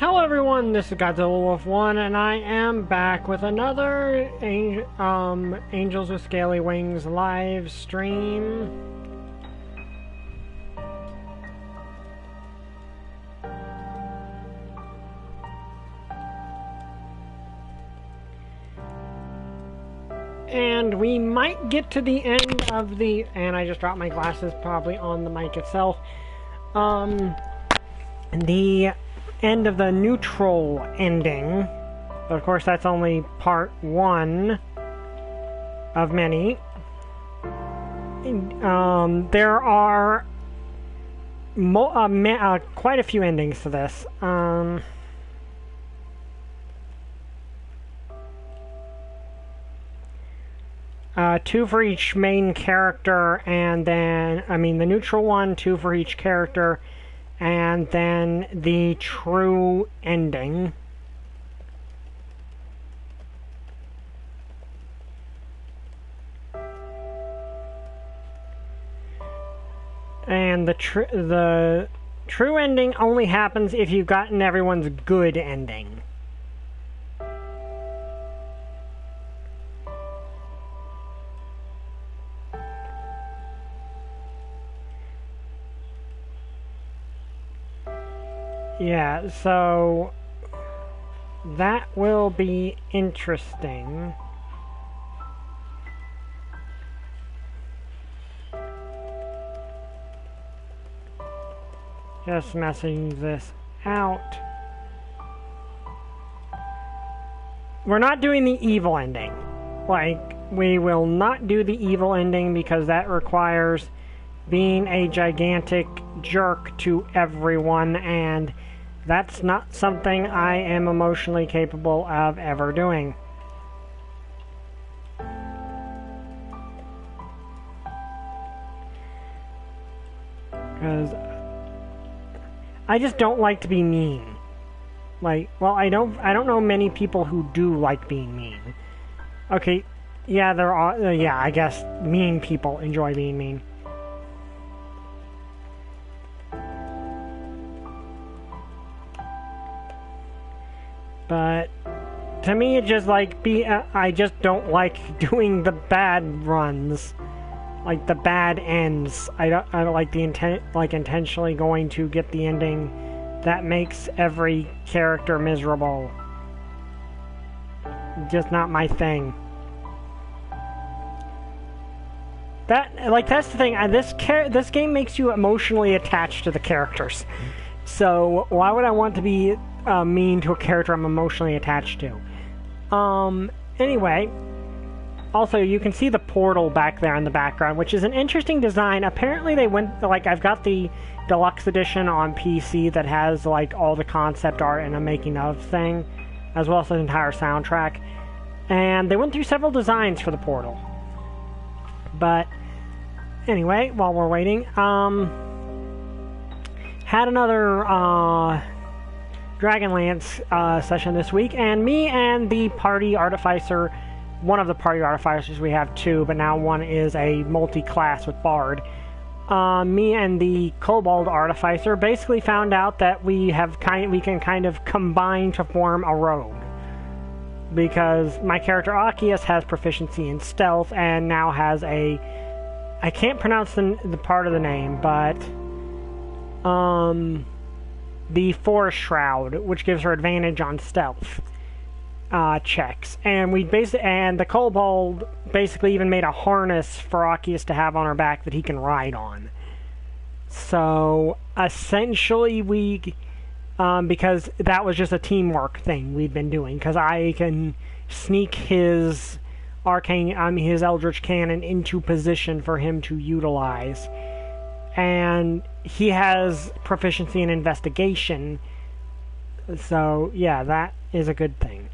Hello everyone, this is Godzilla Wolf 1, and I am back with another Angels with Scaly Wings live stream. And we might get to the end of the... and I just dropped my glasses probably on the mic itself. The end of the neutral ending. But of course that's only part one of many. There are quite a few endings to this. Two for each main character, and then, the neutral one, two for each character, and then the true ending. And the true ending only happens if you've gotten everyone's good ending. Yeah, so that will be interesting. Just messing this out. We're not doing the evil ending. We will not do the evil ending because that requires being a gigantic jerk to everyone, and that's not something I am emotionally capable of ever doing. Because I just don't like to be mean. I don't know many people who do like being mean. Okay, yeah, there are, I guess mean people enjoy being mean. But to me, it just I just don't like doing the bad runs, like the bad ends. I don't like the intentionally going to get the ending that makes every character miserable. Just not my thing. That's the thing. This game makes you emotionally attached to the characters. So why would I want to be mean to a character I'm emotionally attached to? Anyway, also you can see the portal back there in the background, which is an interesting design. Apparently they went, I've got the deluxe edition on PC that has all the concept art and a making of thing, as well as the entire soundtrack, and they went through several designs for the portal. But anyway, while we're waiting, had another Dragonlance session this week, and me and the party artificer, one of the party artificers, we have two, but now one is a multi-class with Bard. Me and the Kobold artificer basically found out that we can kind of combine to form a rogue, because my character Akias has proficiency in stealth and now has I can't pronounce the part of the name, but the Forest Shroud, which gives her advantage on stealth checks. And the Kobold basically even made a harness for Akias to have on her back that he can ride on. So essentially because that was just a teamwork thing we'd been doing, because I can sneak his his Eldritch Cannon into position for him to utilize. And he has proficiency in investigation, so yeah, that is a good thing.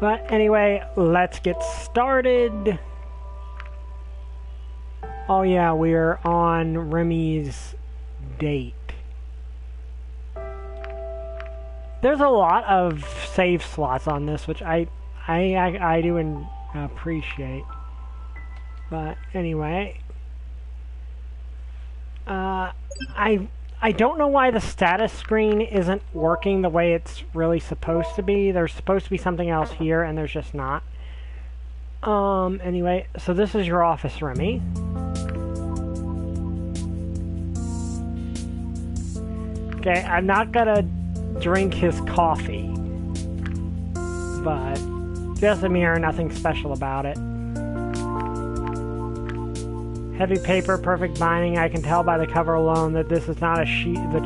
But anyway, let's get started. Oh yeah, we're on Remy's date. There's a lot of save slots on this, which I do appreciate. But anyway, I I don't know why the status screen isn't working the way it's really supposed to be. There's supposed to be something else here, and there's just not. Anyway, so this is your office, Remy. Okay, I'm not gonna drink his coffee, but just a mirror, nothing special about it. Heavy paper, perfect binding. I can tell by the cover alone that this is not the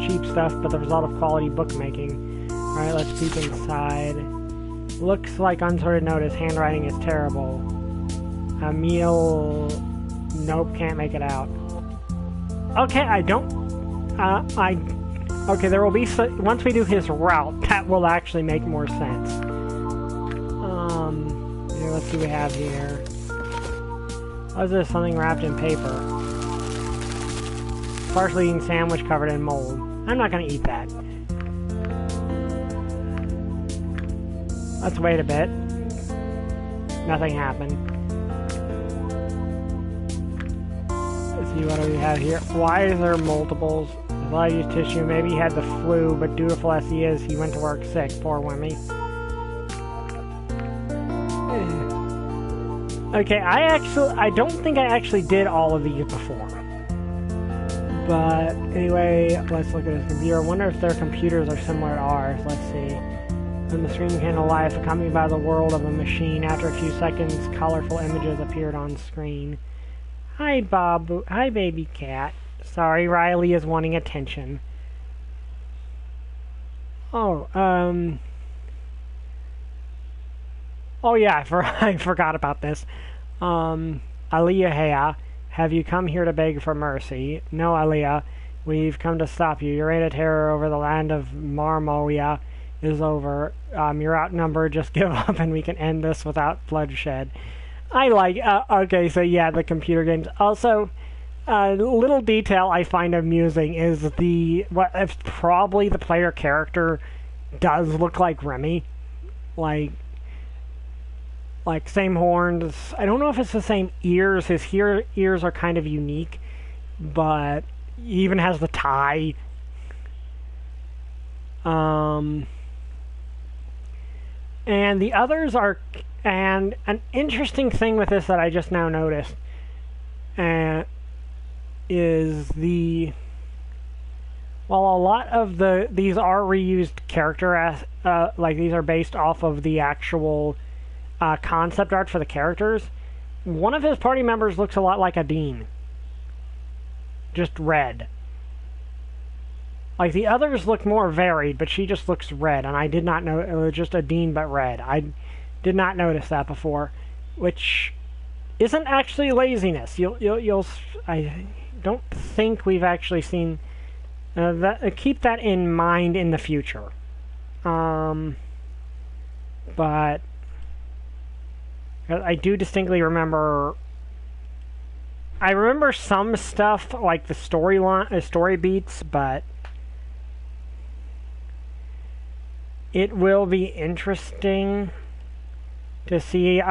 cheap stuff, but the result of quality bookmaking. Alright, let's peek inside. Looks like unsorted notice. Handwriting is terrible. A meal... Nope, can't make it out. Okay, I don't... Okay, there will be... Once we do his route, that will actually make more sense. Here, let's see what we have here. What is this? Something wrapped in paper. Partially eaten sandwich covered in mold. I'm not going to eat that. Let's wait a bit. Nothing happened. Let's see what do we have here. Why is there multiples? A lot of used tissue. Maybe he had the flu, but dutiful as he is, he went to work sick. Poor Wimmy. Okay, I don't think I actually did all of these before. But anyway, let's look at his computer. I wonder if their computers are similar to ours. Let's see. When the stream came to life, accompanied by the world of a machine, after a few seconds, colorful images appeared on screen. Hi, Bob. Hi, baby cat. Sorry, Riley is wanting attention. Oh, oh yeah, I forgot about this. Aliyah, have you come here to beg for mercy? No, Aliyah, we've come to stop you. Your reign of terror over the land of Marmoya is over. You're outnumbered. Just give up and we can end this without bloodshed. I like, okay, so yeah, the computer games. Also, little detail I find amusing is if probably the player character does look like Remy. Like same horns. I don't know if it's the same ears. His ears are kind of unique, but he even has the tie. And the others are, and an interesting thing with this that I just now noticed, is while a lot of these are reused character like these are based off of the actual concept art for the characters, one of his party members looks a lot like a Dean. Just red. Like, the others look more varied, but she just looks red, and I did not know it was just a Dean but red. I did not notice that before, which isn't actually laziness. I don't think we've actually seen that. Keep that in mind in the future. But I do distinctly remember. I remember some stuff like the story beats, but it will be interesting to see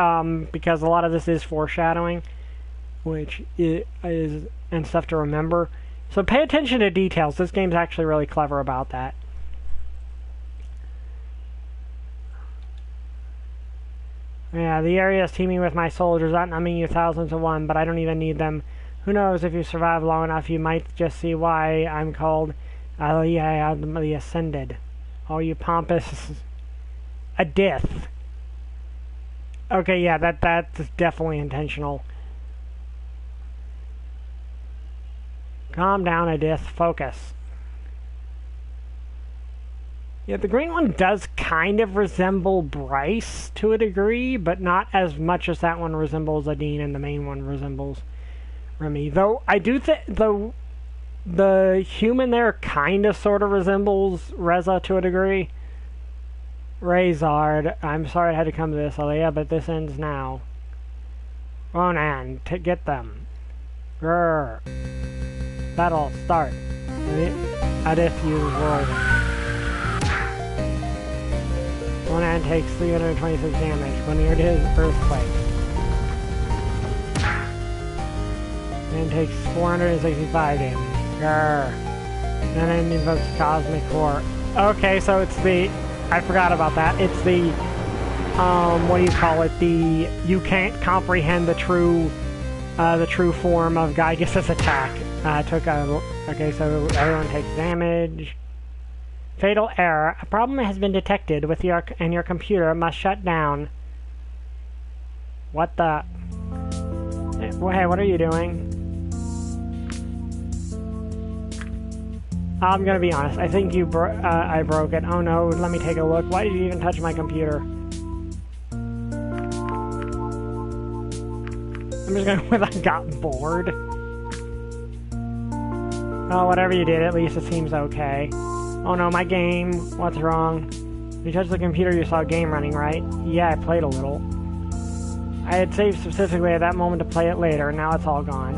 because a lot of this is foreshadowing, which is and stuff to remember. So pay attention to details. This game's actually really clever about that. Yeah, the area is teeming with my soldiers, outnumbering you thousands to one, but I don't even need them. Who knows, if you survive long enough, you might just see why I'm called Aliyah the Ascended. Oh, you pompous... A death. Okay, yeah, that's definitely intentional. Calm down, Edith. Focus. Yeah, the green one does kind of resemble Bryce to a degree, but not as much as that one resembles Adine and the main one resembles Remy. Though I do think the human there kind of sort of resembles Reza to a degree. Razard, I'm sorry I had to come to this, Aliyah, but this ends now. Ronan, get them. Grrr. Battle, start. Edith uses whirlwind. Ronan takes 326 damage when near to his earthquake. And takes 465 damage. Grrr. And then it invokes Cosmic Core. Okay, so it's the... I forgot about that. It's the... what do you call it? The... You can't comprehend the true form of Gygas's attack. Okay, so everyone takes damage. Fatal error. A problem has been detected with your computer must shut down. What the... Hey, what are you doing? I'm gonna be honest. I think I broke it. Oh no, let me take a look. Why did you even touch my computer? I'm just gonna with I got bored. Oh, whatever you did, at least it seems okay. Oh no, my game. What's wrong? You touched the computer, you saw a game running, right? Yeah, I played a little. I had saved specifically at that moment to play it later, and now it's all gone.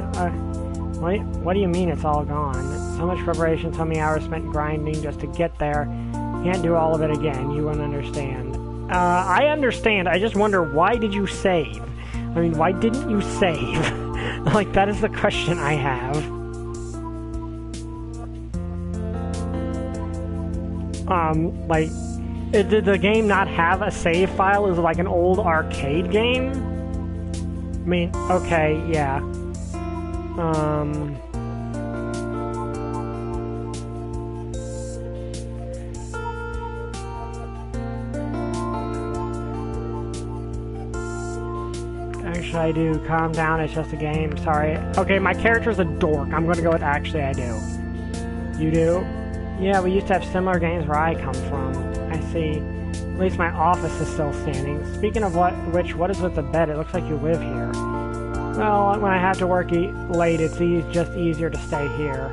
What do you mean it's all gone? So much preparation, so many hours spent grinding just to get there. Can't do all of it again, you won't understand. I understand, I just wonder, why did you save? I mean, why didn't you save? Like, that is the question I have. Like, did the game not have a save file? Is it like an old arcade game? I mean, okay, yeah. Actually, I do. Calm down, it's just a game. Sorry. Okay, my character's a dork. I'm gonna go with actually I do. You do? Yeah, we used to have similar games where I come from. I see. At least my office is still standing. Speaking of which, what is with the bed? It looks like you live here. Well, when I have to work late, it's just easier to stay here.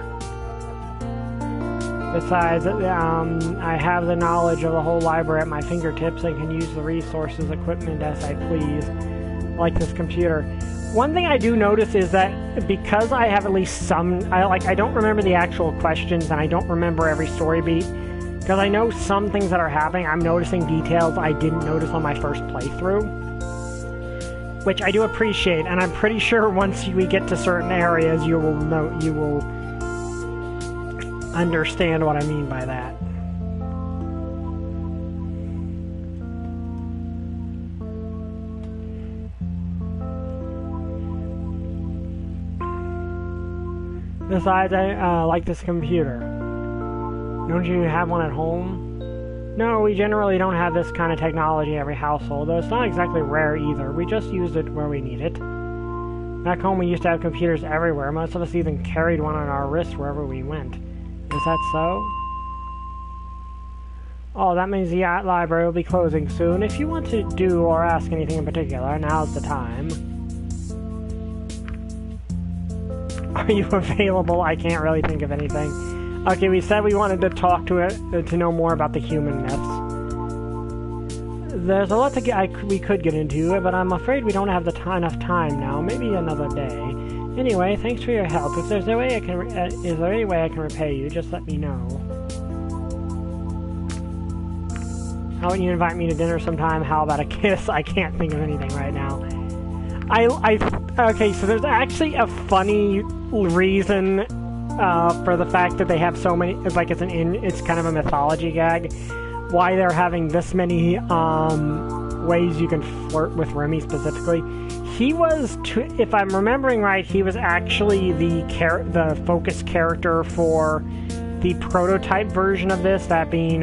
Besides, I have the knowledge of the whole library at my fingertips and can use the resources, equipment as I please, like this computer. One thing I do notice is that because I have at least some... I don't remember the actual questions, and I don't remember every story beat, because I know some things that are happening, I'm noticing details I didn't notice on my first playthrough. Which I do appreciate, and I'm pretty sure once we get to certain areas, you will understand what I mean by that. Besides, I like this computer. Don't you have one at home? No, we generally don't have this kind of technology in every household, though it's not exactly rare either. We just used it where we need it. Back home we used to have computers everywhere. Most of us even carried one on our wrists wherever we went. Is that so? Oh, that means the library will be closing soon. If you want to do or ask anything in particular, now's the time. Are you available? I can't really think of anything. Okay, we said we wanted to talk to it to know more about the human myths. There's a lot we could get into, but I'm afraid we don't have enough time now. Maybe another day. Anyway, thanks for your help. If there's a way is there any way I can repay you? Just let me know. How about you invite me to dinner sometime? How about a kiss? I can't think of anything right now. Okay, so there's actually a funny reason for the fact that they have so many, like it's kind of a mythology gag, why they're having this many ways you can flirt with Remy specifically. He was, if I'm remembering right, he was actually the focus character for the prototype version of this, that being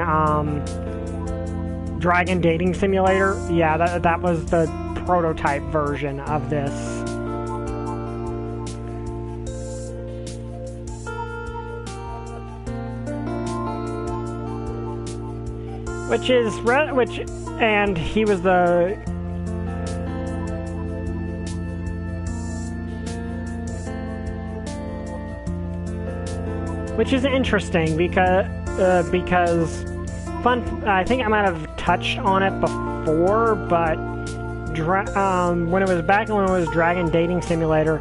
Dragon Dating Simulator. Yeah, that was the prototype version of this. And he was the... Which is interesting because I think I might have touched on it before, but when it was Dragon Dating Simulator,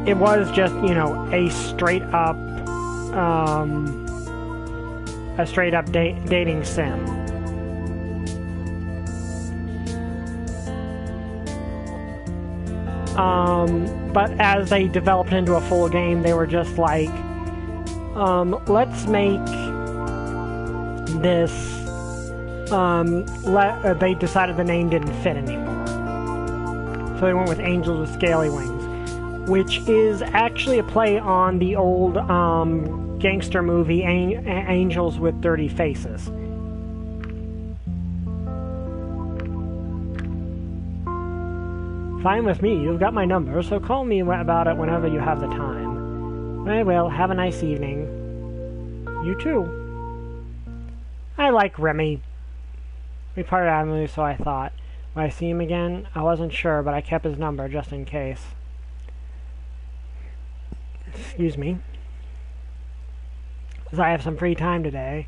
it was just, you know, a straight up dating sim. But as they developed into a full game, they were just like, let's make this, they decided the name didn't fit anymore. So they went with Angels with Scaly Wings, which is actually a play on the old, gangster movie Angels with Dirty Faces. Fine with me, you've got my number, so call me about it whenever you have the time. I will. Have a nice evening. You too. I like Remy. We parted amicably, so I thought. Will I see him again? I wasn't sure, but I kept his number just in case. Excuse me. Because I have some free time today.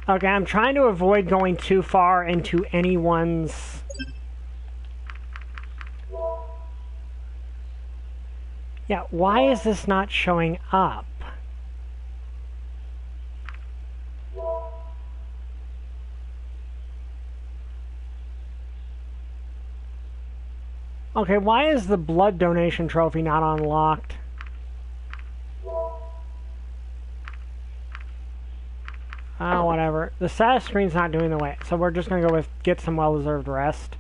Okay, I'm trying to avoid going too far into anyone's... Yeah, why is this not showing up? Okay, why is the blood donation trophy not unlocked? Oh, whatever. The status screen's not doing the way, so we're just gonna go with get some well-deserved rest.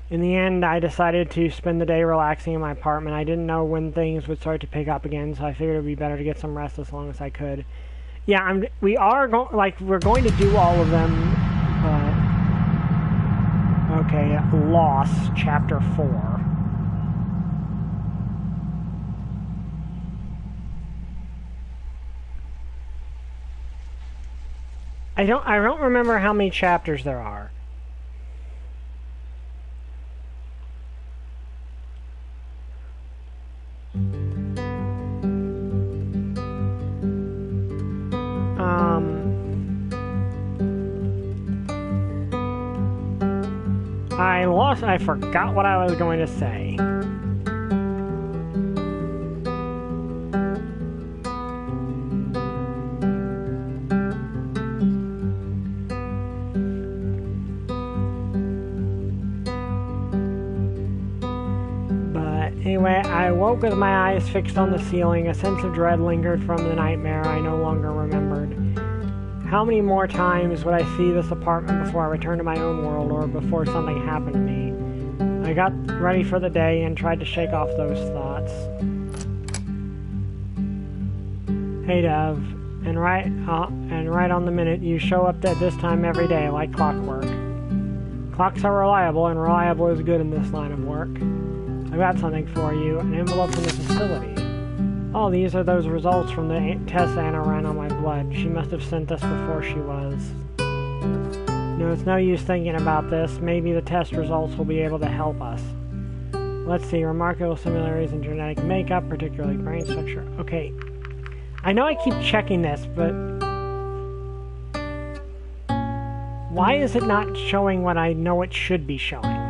In the end, I decided to spend the day relaxing in my apartment. I didn't know when things would start to pick up again, so I figured it would be better to get some rest as long as I could. Yeah, we're going to do all of them. Okay, Lost, Chapter 4. I don't remember how many chapters there are. I forgot what I was going to say. But anyway, I woke with my eyes fixed on the ceiling. A sense of dread lingered from the nightmare I no longer remembered. How many more times would I see this apartment before I returned to my own world, or before something happened to me? I got ready for the day and tried to shake off those thoughts. Hey Dev, and right on the minute, you show up at this time every day like clockwork. Clocks are reliable, and reliable is good in this line of work. I've got something for you, an envelope from the facility. Oh, these are those results from the test Anna ran on my blood. She must have sent this before she was. No, it's no use thinking about this. Maybe the test results will be able to help us. Let's see. Remarkable similarities in genetic makeup, particularly brain structure. Okay. I know I keep checking this, but... why is it not showing what I know it should be showing?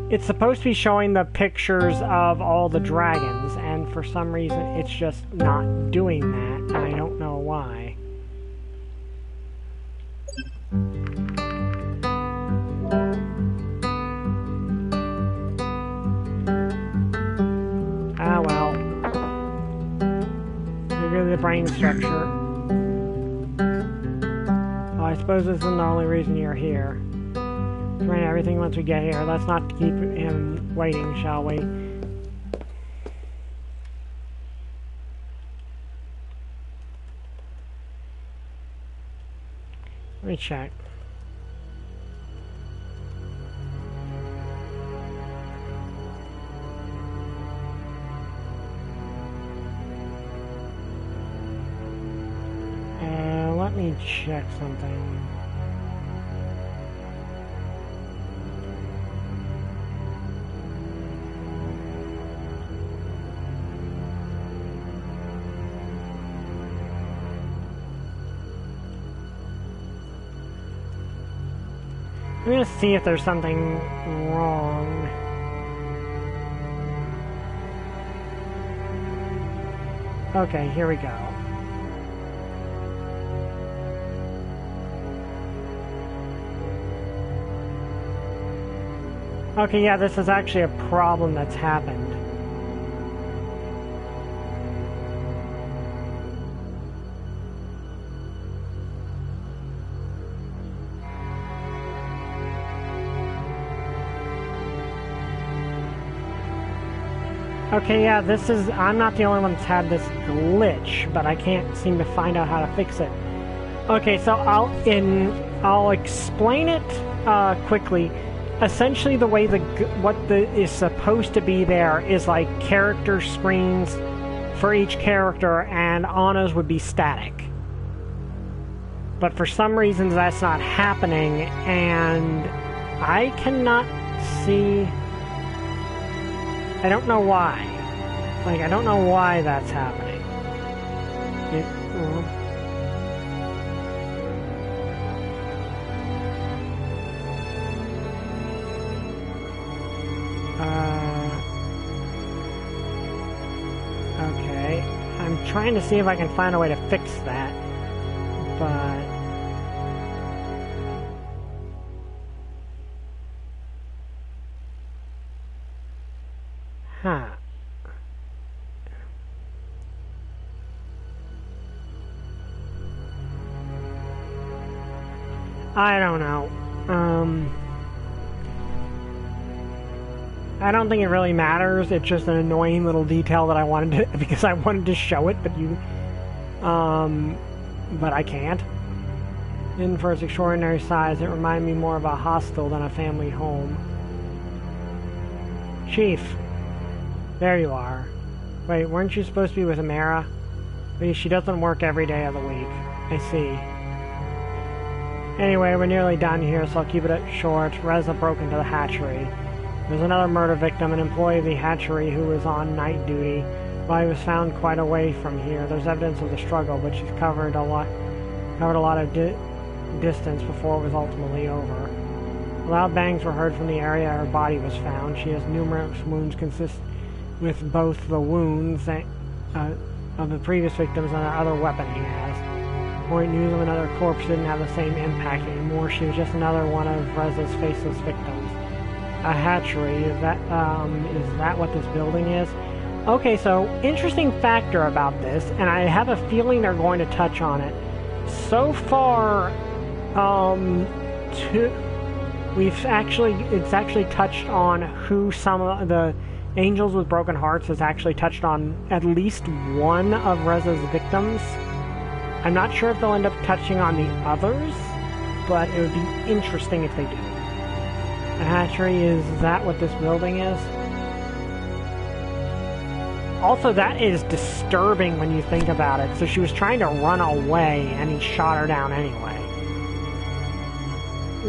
It's supposed to be showing the pictures of all the dragons, and for some reason it's just not doing that. I don't know why. Ah well. Look at the brain structure. Oh, I suppose this isn't the only reason you're here. Train everything once we get here. Let's not keep him waiting, shall we? Let me check. Let me check something. I'm gonna see if there's something wrong. Okay, here we go. Okay, yeah, this is actually a problem that's happened. Okay, yeah, this is... I'm not the only one that's had this glitch, but I can't seem to find out how to fix it. Okay, so I'll explain it quickly. Essentially, the way is supposed to be there is like character screens for each character, and Anna's would be static. But for some reasons, that's not happening, and I cannot see... I don't know why. Like, I don't know why that's happening. Okay. I'm trying to see if I can find a way to fix that. But... Huh. I don't know. I don't think it really matters. It's just an annoying little detail that I wanted to, because I wanted to show it, but but I can't. And for its extraordinary size, it reminded me more of a hostel than a family home. Chief. There you are. Wait, weren't you supposed to be with Amara? Wait, she doesn't work every day of the week. I see. Anyway, we're nearly done here, so I'll keep it short. Reza broke into the hatchery. There's another murder victim, an employee of the hatchery who was on night duty. While he was found quite away from here, there's evidence of the struggle, but she's covered a lot of distance before it was ultimately over. Loud bangs were heard from the area her body was found. She has numerous wounds consistent with both the wounds of the previous victims and the other weapon he has. Point news of another corpse didn't have the same impact anymore. She was just another one of Reza's faceless victims. A hatchery, is that what this building is? Okay, so interesting factor about this, and I have a feeling they're going to touch on it. So far, it's actually touched on who some of the Angels with Broken Hearts has actually touched on at least one of Reza's victims. I'm not sure if they'll end up touching on the others, but it would be interesting if they do. A hatchery, is that what this building is? Also, that is disturbing when you think about it. So she was trying to run away, and he shot her down anyway.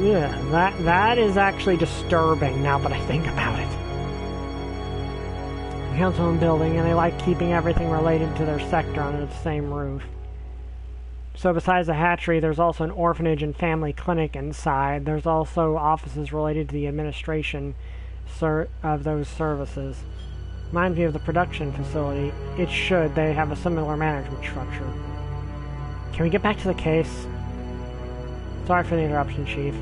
Yeah, that is actually disturbing now that I think about it. Council and building, and they like keeping everything related to their sector under the same roof. So besides the hatchery, there's also an orphanage and family clinic inside. There's also offices related to the administration of those services. Reminds me of the production facility. It should. They have a similar management structure. Can we get back to the case? Sorry for the interruption, Chief.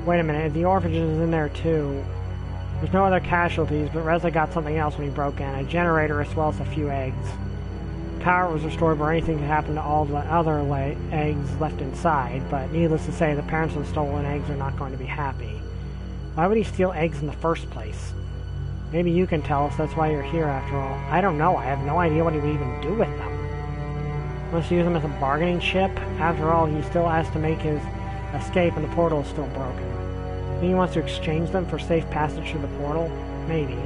Wait a minute, the orphanage is in there too. There's no other casualties, but Reza got something else when he broke in. A generator as well as a few eggs. Power was restored, but anything could happen to all the other eggs left inside, but needless to say, the parents of the stolen eggs are not going to be happy. Why would he steal eggs in the first place? Maybe you can tell us, that's why you're here after all. I don't know, I have no idea what he would even do with them. Must use them as a bargaining chip? After all, he still has to make his escape and the portal is still broken. Maybe he wants to exchange them for safe passage through the portal? Maybe.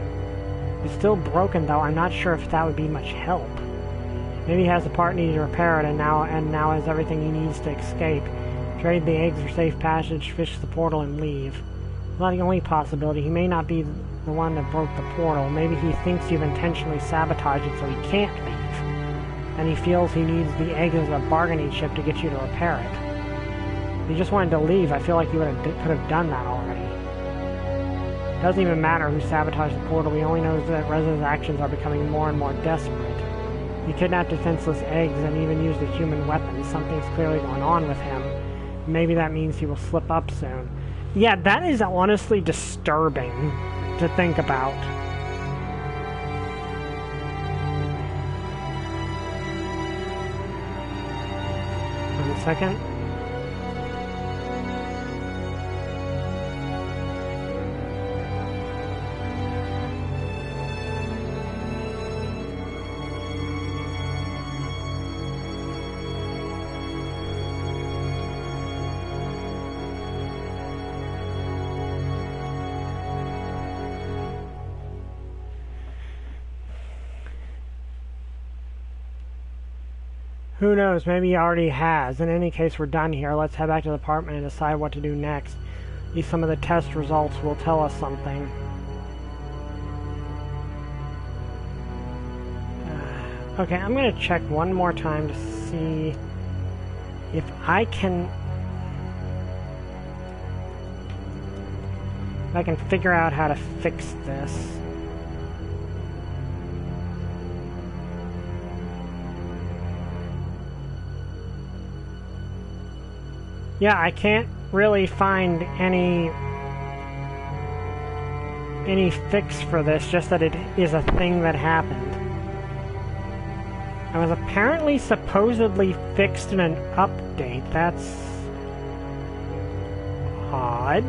It's still broken though, I'm not sure if that would be much help. Maybe he has the part needed to repair it and now has everything he needs to escape. Trade the eggs for safe passage, fish the portal, and leave. It's not the only possibility. He may not be the one that broke the portal. Maybe he thinks you've intentionally sabotaged it so he can't leave. And he feels he needs the egg as a bargaining chip to get you to repair it. If he just wanted to leave, I feel like he could have done that already. It doesn't even matter who sabotaged the portal. He only knows that Reza's actions are becoming more and more desperate. He kidnapped defenseless eggs and even used a human weapon. Something's clearly going on with him. Maybe that means he will slip up soon. Yeah, that is honestly disturbing to think about. One second. Who knows, maybe he already has. In any case, we're done here. Let's head back to the apartment and decide what to do next. Maybe some of the test results will tell us something. Okay, I'm going to check one more time to see if I can figure out how to fix this. Yeah, I can't really find any fix for this, just that it is a thing that happened. It was apparently supposedly fixed in an update. That's odd.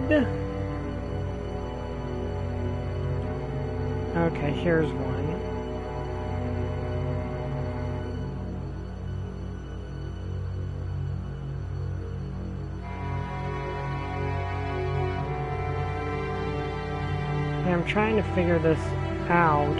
Okay, here's one. And I'm trying to figure this out.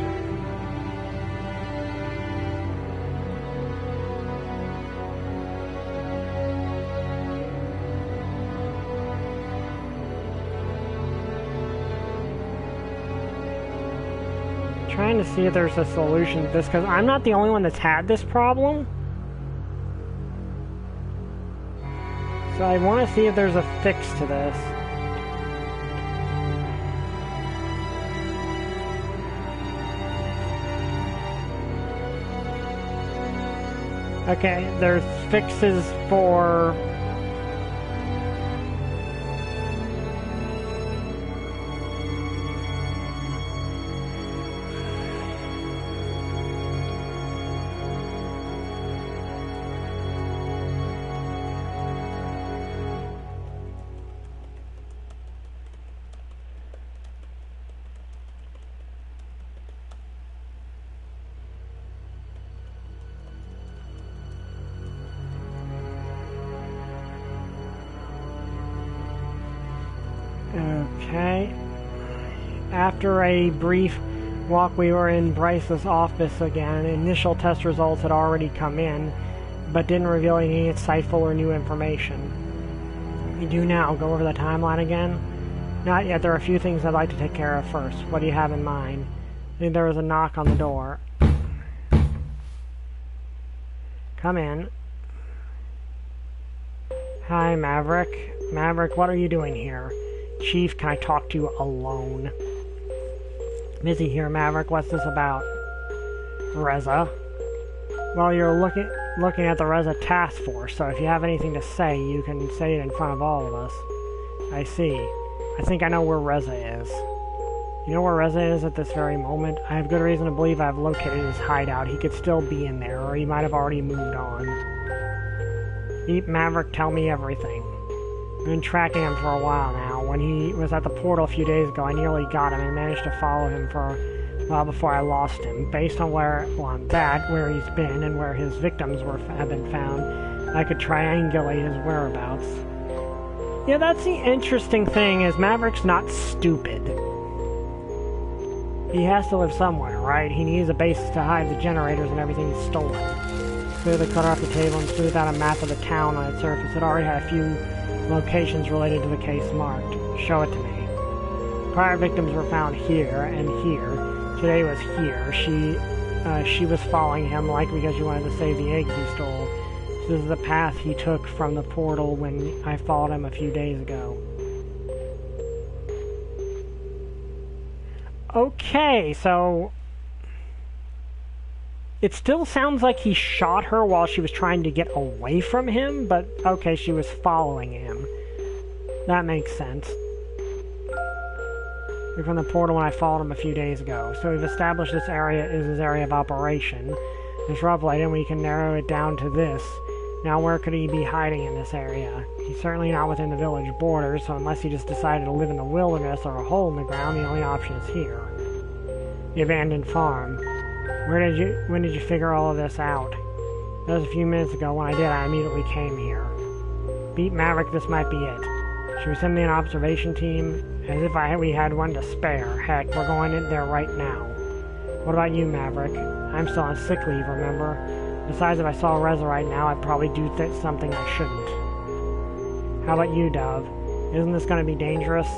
Trying to see if there's a solution to this, because I'm not the only one that's had this problem. So I want to see if there's a fix to this. Okay, there's fixes for... Okay. After a brief walk, we were in Bryce's office again. Initial test results had already come in, but didn't reveal any insightful or new information. We do now go over the timeline again. Not yet. There are a few things I'd like to take care of first. What do you have in mind? I think there was a knock on the door. Come in. Hi, Maverick. Maverick, what are you doing here? Chief, can I talk to you alone? Busy here, Maverick. What's this about? Reza. Well, you're looking at the Reza task force, so if you have anything to say, you can say it in front of all of us. I see. I think I know where Reza is. You know where Reza is at this very moment? I have good reason to believe I've located his hideout. He could still be in there, or he might have already moved on. Beep, Maverick, tell me everything. I've been tracking him for a while now. When he was at the portal a few days ago, I nearly got him and managed to follow him for a while before I lost him. Based on where he's been and where his victims have been found, I could triangulate his whereabouts. Yeah, that's the interesting thing, is Maverick's not stupid. He has to live somewhere, right? He needs a base to hide the generators and everything he's stolen. Clear the cutter off the table and smooth out a map of the town on its surface. It already had a few locations related to the case marked. Show it to me. Prior victims were found here and here. Today was here. She was following him, likely because she wanted to save the eggs he stole. So this is the path he took from the portal when I followed him a few days ago. Okay, so... It still sounds like he shot her while she was trying to get away from him, but okay, she was following him. That makes sense. We're from the portal when I followed him a few days ago. So we've established this area is his area of operation. It's rough light, and we can narrow it down to this. Now where could he be hiding in this area? He's certainly not within the village borders, so unless he just decided to live in the wilderness or a hole in the ground, the only option is here. The abandoned farm. When did you figure all of this out? That was a few minutes ago. When I did, I immediately came here. Beat Maverick, this might be it. Should we send me an observation team? As if we had one to spare. Heck, we're going in there right now. What about you, Maverick? I'm still on sick leave, remember? Besides, if I saw Reza right now, I'd probably do something I shouldn't. How about you, Dove? Isn't this going to be dangerous?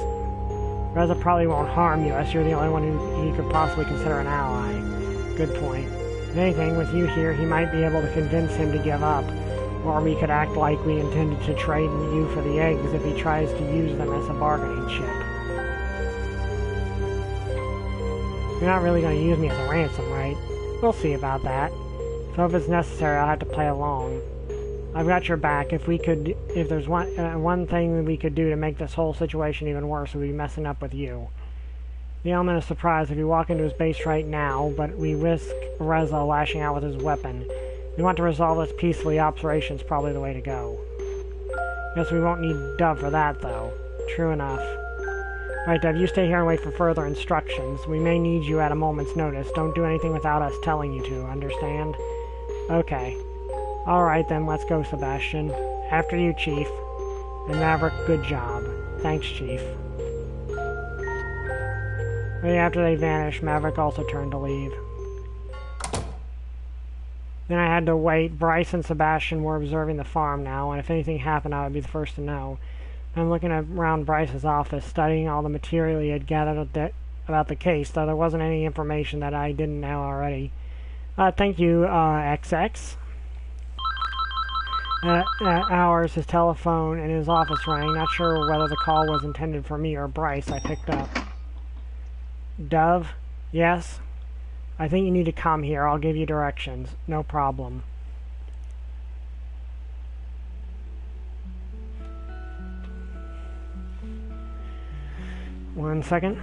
Reza probably won't harm you, as you're the only one who he could possibly consider an ally. Good point. If anything, with you here, he might be able to convince him to give up. Or we could act like we intended to trade you for the eggs if he tries to use them as a bargaining chip. You're not really going to use me as a ransom, right? We'll see about that. So if it's necessary, I'll have to play along. I've got your back. If there's one thing that we could do to make this whole situation even worse, we'd be messing up with you. The element of surprise, if we walk into his base right now, but we risk Reza lashing out with his weapon. If we want to resolve this peacefully, operation's probably the way to go. Guess we won't need Dove for that, though. True enough. Right, Dove, you stay here and wait for further instructions. We may need you at a moment's notice. Don't do anything without us telling you to, understand? Okay. Alright then, let's go, Sebastian. After you, Chief. And Maverick, good job. Thanks, Chief. Right after they vanished, Maverick also turned to leave. Then I had to wait. Bryce and Sebastian were observing the farm now, and if anything happened, I would be the first to know. I'm looking around Bryce's office, studying all the material he had gathered about the case, though there wasn't any information that I didn't know already. Thank you, XX. At hours, his telephone in his office rang. Not sure whether the call was intended for me or Bryce. I picked up. Dove? Yes? I think you need to come here. I'll give you directions. No problem. One second.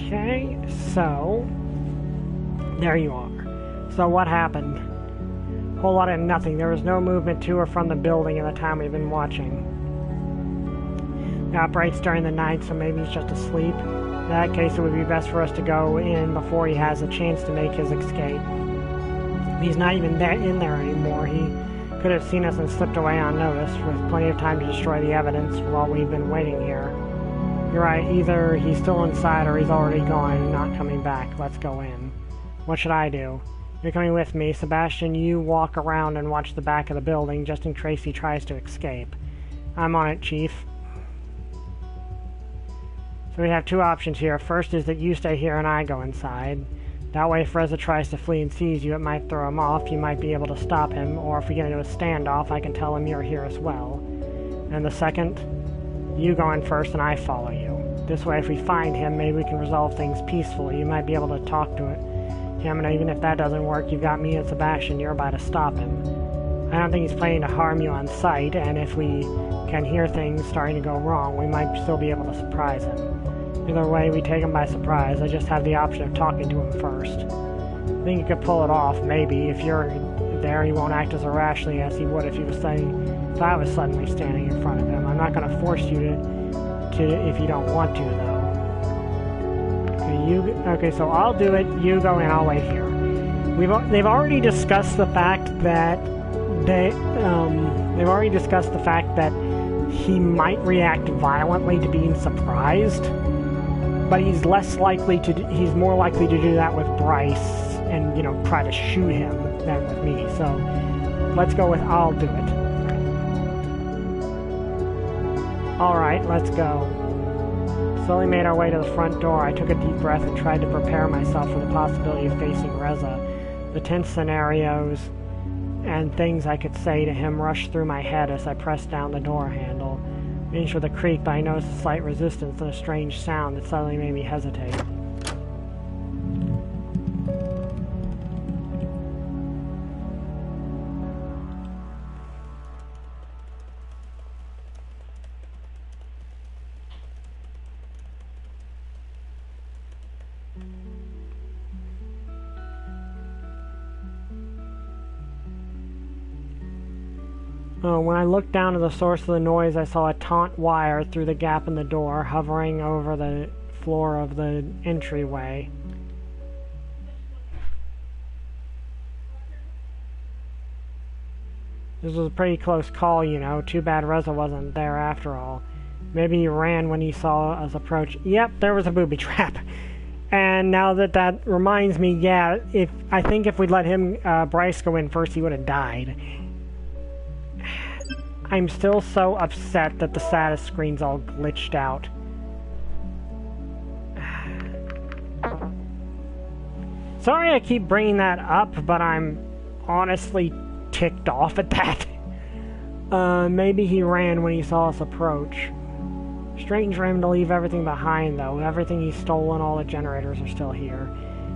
Okay, so there you are. So what happened? Whole lot of nothing. There was no movement to or from the building in the time we've been watching. It operates during the night, so maybe he's just asleep. In that case, it would be best for us to go in before he has a chance to make his escape. He's not even in there anymore. He could have seen us and slipped away unnoticed, with plenty of time to destroy the evidence while we've been waiting here. You're right, either he's still inside or he's already gone and not coming back. Let's go in. What should I do? You're coming with me. Sebastian, you walk around and watch the back of the building just in case he tries to escape. I'm on it, Chief. So we have two options here. First is that you stay here and I go inside. That way, if Reza tries to flee and sees you, it might throw him off. You might be able to stop him, or if we get into a standoff, I can tell him you're here as well. And the second, you go in first and I follow you. This way, if we find him, maybe we can resolve things peacefully. You might be able to talk to him, and even if that doesn't work, you've got me and Sebastian nearby to stop him. I don't think he's planning to harm you on sight, and if we can hear things starting to go wrong, we might still be able to surprise him. Either way, we take him by surprise. I just have the option of talking to him first. I think you could pull it off, maybe. If you're there, he won't act as irrationally as he would if I was suddenly standing in front of him. I'm not going to force you to if you don't want to, though. Okay, so I'll do it. You go and I'll wait here. They've already discussed the fact that he might react violently to being surprised, but he's more likely to do that with Bryce and, try to shoot him than with me. So let's go with I'll do it. Alright, let's go. Slowly made our way to the front door. I took a deep breath and tried to prepare myself for the possibility of facing Reza. The tense scenarios and things I could say to him rushed through my head as I pressed down the door handle. Finished with a creak, but I noticed a slight resistance and a strange sound that suddenly made me hesitate. When I looked down to the source of the noise, I saw a taut wire through the gap in the door, hovering over the floor of the entryway. This was a pretty close call, you know. Too bad Reza wasn't there after all. Maybe he ran when he saw us approach. Yep, there was a booby trap. And now that reminds me, yeah, I think if we'd let him, Bryce, go in first, he would have died. I'm still so upset that the status screen's all glitched out. Sorry I keep bringing that up, but I'm honestly ticked off at that. Maybe he ran when he saw us approach. Strange for him to leave everything behind, though. Everything he's stolen, all the generators are still here.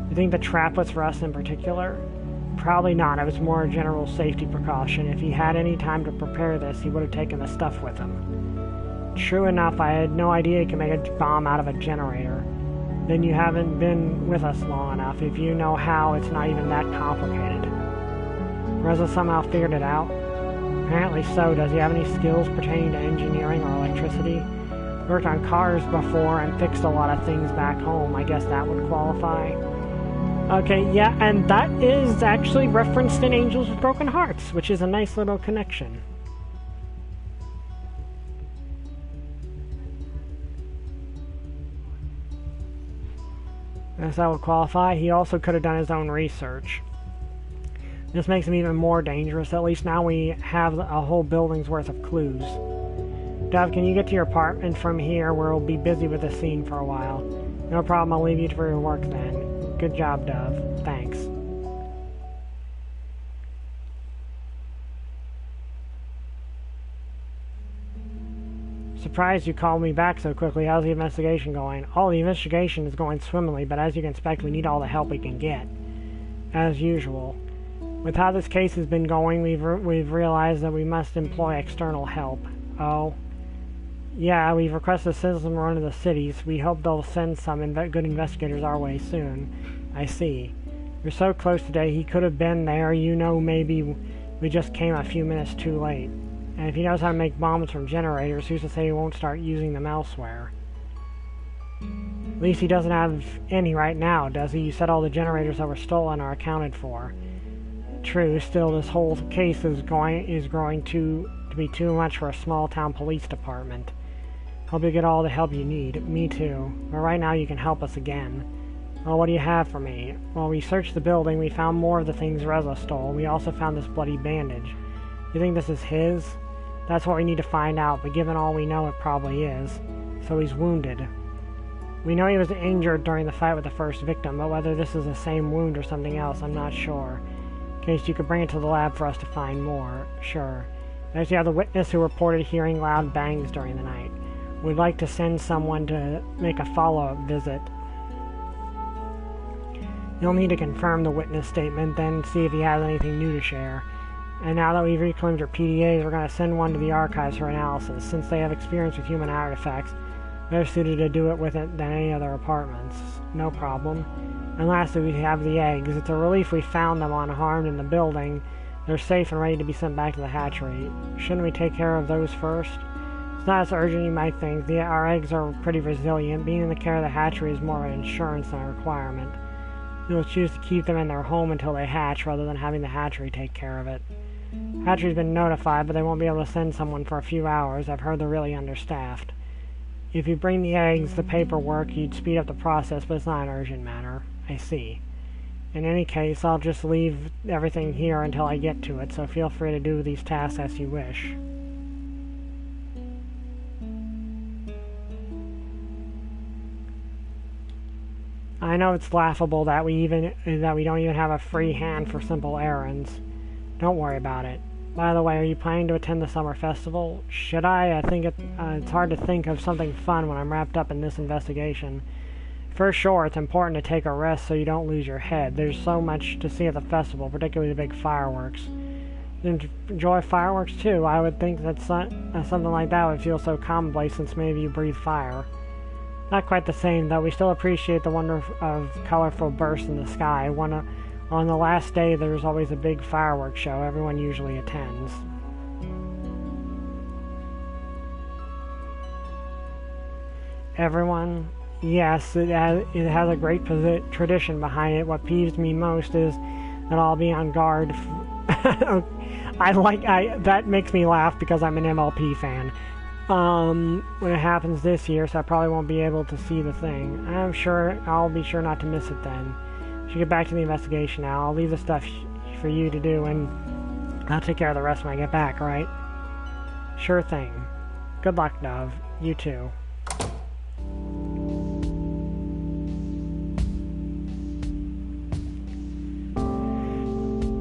You think the trap was for us in particular? Probably not. It was more a general safety precaution. If he had any time to prepare this, he would have taken the stuff with him. True enough, I had no idea he could make a bomb out of a generator. Then you haven't been with us long enough. If you know how, it's not even that complicated. Reza somehow figured it out? Apparently so. Does he have any skills pertaining to engineering or electricity? Worked on cars before and fixed a lot of things back home. I guess that would qualify. Okay, yeah, and that is actually referenced in Angels with Broken Hearts, which is a nice little connection. Guess that would qualify. He also could have done his own research. This makes him even more dangerous. At least now we have a whole building's worth of clues. Dove, can you get to your apartment from here, where we'll be busy with the scene for a while? No problem, I'll leave you for your work then. Good job, Dove. Thanks. Surprised you called me back so quickly. How's the investigation going? Oh, the investigation is going swimmingly, but as you can expect, we need all the help we can get. As usual. With how this case has been going, we've realized that we must employ external help. Oh. Yeah, we've requested a citizen run of the cities. We hope they'll send some good investigators our way soon. I see. You're so close today, he could have been there. You know, maybe we just came a few minutes too late. And if he knows how to make bombs from generators, who's to say he won't start using them elsewhere? At least he doesn't have any right now, does he? You said all the generators that were stolen are accounted for. True, still this whole case is growing to be too much for a small-town police department. Hope you get all the help you need. Me too. But right now you can help us again. Well, what do you have for me? Well, we searched the building. We found more of the things Reza stole. We also found this bloody bandage. You think this is his? That's what we need to find out, but given all we know, it probably is. So he's wounded. We know he was injured during the fight with the first victim, but whether this is the same wound or something else, I'm not sure. In case you could bring it to the lab for us to find more. Sure. There's the other witness who reported hearing loud bangs during the night. We'd like to send someone to make a follow-up visit. You'll need to confirm the witness statement, then see if he has anything new to share. And now that we've reclaimed our PDAs, we're going to send one to the archives for analysis. Since they have experience with human artifacts, they're suited to do it with it than any other apartments. No problem. And lastly, we have the eggs. It's a relief we found them unharmed in the building. They're safe and ready to be sent back to the hatchery. Shouldn't we take care of those first? It's not as urgent as you might think. Our eggs are pretty resilient. Being in the care of the hatchery is more of an insurance than a requirement. We'll choose to keep them in their home until they hatch, rather than having the hatchery take care of it. Hatchery's been notified, but they won't be able to send someone for a few hours. I've heard they're really understaffed. If you bring the eggs, the paperwork, you'd speed up the process, but it's not an urgent matter. I see. In any case, I'll just leave everything here until I get to it, so feel free to do these tasks as you wish. I know it's laughable that we don't even have a free hand for simple errands. Don't worry about it. By the way, are you planning to attend the summer festival? Should I? I think it's hard to think of something fun when I'm wrapped up in this investigation. For sure, it's important to take a rest so you don't lose your head. There's so much to see at the festival, particularly the big fireworks. Enjoy fireworks too. I would think that something like that would feel so commonplace since maybe you breathe fire. Not quite the same, though. We still appreciate the wonder of colorful bursts in the sky. On the last day, there's always a big fireworks show. Everyone usually attends. everyone? Yes, it has a great tradition behind it. What peeves me most is that I'll be on guard. That makes me laugh because I'm an MLP fan. When it happens this year, so I probably won't be able to see the thing. I'll be sure not to miss it then. Should get back to the investigation now. I'll leave the stuff for you to do, and I'll take care of the rest when I get back, alright? Sure thing. Good luck, Dove. You too.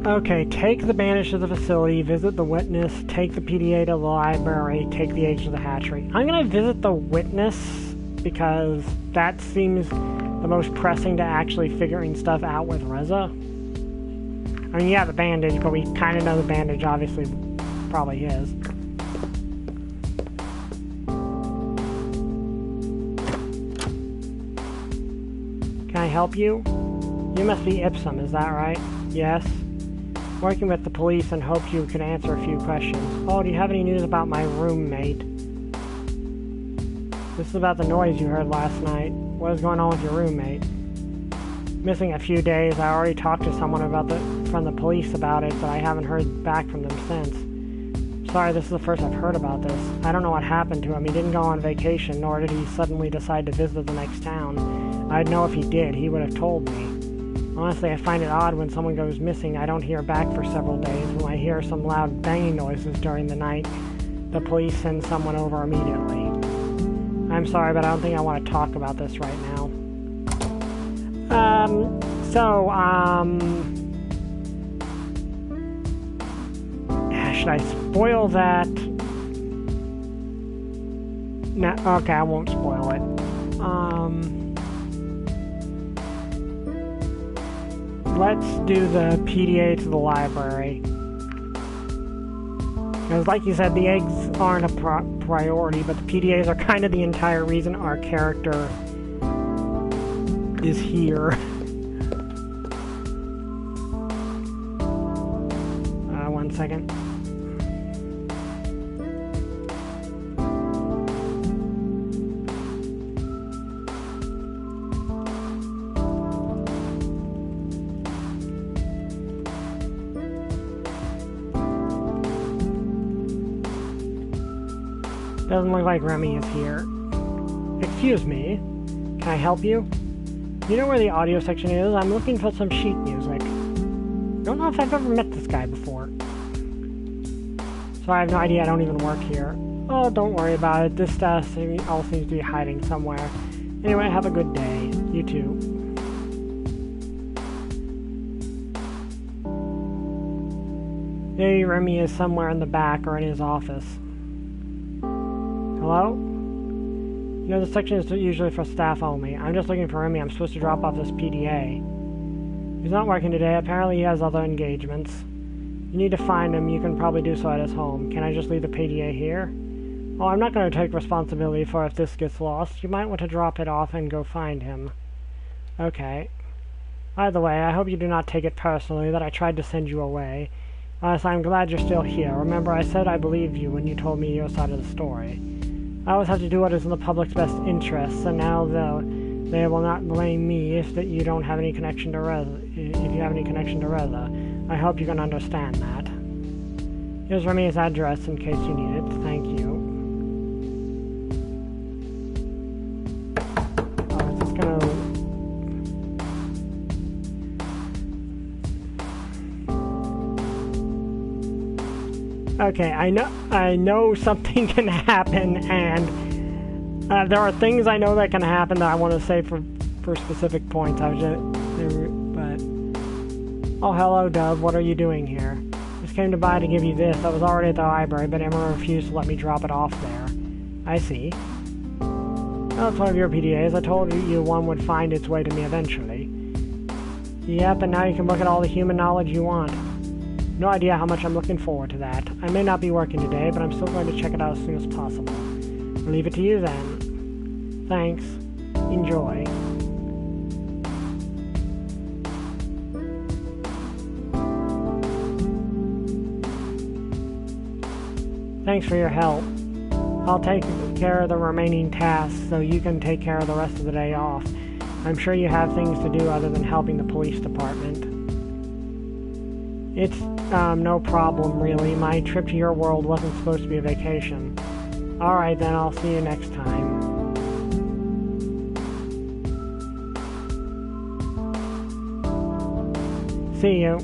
Okay, take the bandage to the facility, visit the witness, take the PDA to the library, take the age to the hatchery. I'm gonna visit the witness because that seems the most pressing to actually figuring stuff out with Reza. I mean, yeah, the bandage, but we kind of know the bandage obviously probably is. Can I help you? You must be Ipsum, is that right? Yes. Working with the police and hoped you could answer a few questions. Oh, do you have any news about my roommate? This is about the noise you heard last night. What is going on with your roommate? Missing a few days. I already talked to someone from the police about it, but I haven't heard back from them since. Sorry, this is the first I've heard about this. I don't know what happened to him. He didn't go on vacation, nor did he suddenly decide to visit the next town. I'd know if he did. He would have told me. Honestly, I find it odd when someone goes missing. I don't hear back for several days. When I hear some loud banging noises during the night, the police send someone over immediately. I'm sorry, but I don't think I want to talk about this right now. Should I spoil that? No, okay, I won't spoil it. Let's do the PDA to the library. Because like you said, the eggs aren't a priority, but the PDAs are kind of the entire reason our character is here. One second. Doesn't look like Remy is here. Excuse me. Can I help you? You know where the audio section is? I'm looking for some sheet music. Don't know if I've ever met this guy before. So I have no idea, I don't even work here. Oh, don't worry about it. This all seems to be hiding somewhere. Anyway, have a good day. You too. Maybe Remy is somewhere in the back or in his office. Hello? You know, this section is usually for staff only. I'm just looking for Remy. I'm supposed to drop off this PDA. He's not working today. Apparently he has other engagements. You need to find him. You can probably do so at his home. Can I just leave the PDA here? Oh, I'm not going to take responsibility for if this gets lost. You might want to drop it off and go find him. Okay. By the way, I hope you do not take it personally that I tried to send you away. I'm glad you're still here. Remember, I said I believed you when you told me your side of the story. I always have to do what is in the public's best interests, and now they will not blame me if you don't have any connection to Reza. If you have any connection to Reza, I hope you can understand that. Here's Remy's address in case you need it. Thank you. Oh, is this gonna? Okay, I know something can happen, and there are things I know that can happen that I want to say for specific points. Oh, hello, Dove. What are you doing here? Just came to give you this. I was already at the library, but Emma refused to let me drop it off there. I see. Oh, it's one of your PDAs. I told you one would find its way to me eventually. Yep, and now you can look at all the human knowledge you want. No idea how much I'm looking forward to that. I may not be working today, but I'm still going to check it out as soon as possible. I'll leave it to you then. Thanks. Enjoy. Thanks for your help. I'll take care of the remaining tasks so you can take care of the rest of the day off. I'm sure you have things to do other than helping the police department. It's no problem, really. My trip to your world wasn't supposed to be a vacation. Alright then, I'll see you next time. See you.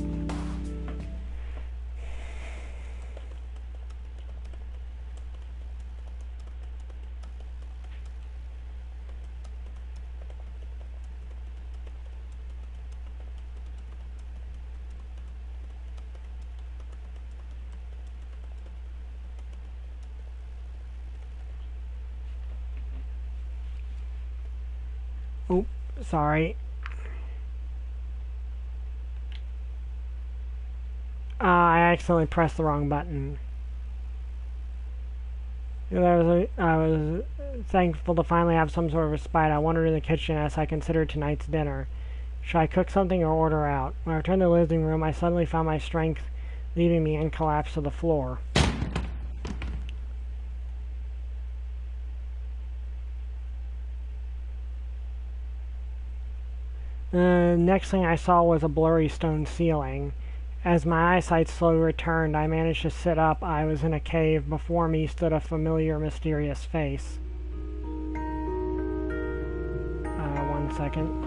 Oop, sorry. I accidentally pressed the wrong button. I was thankful to finally have some sort of respite. I wandered in the kitchen as I considered tonight's dinner. Should I cook something or order out? When I returned to the living room, I suddenly found my strength leaving me and collapsed to the floor. The next thing I saw was a blurry stone ceiling. As my eyesight slowly returned, I managed to sit up. I was in a cave. Before me stood a familiar, mysterious face. 1 second.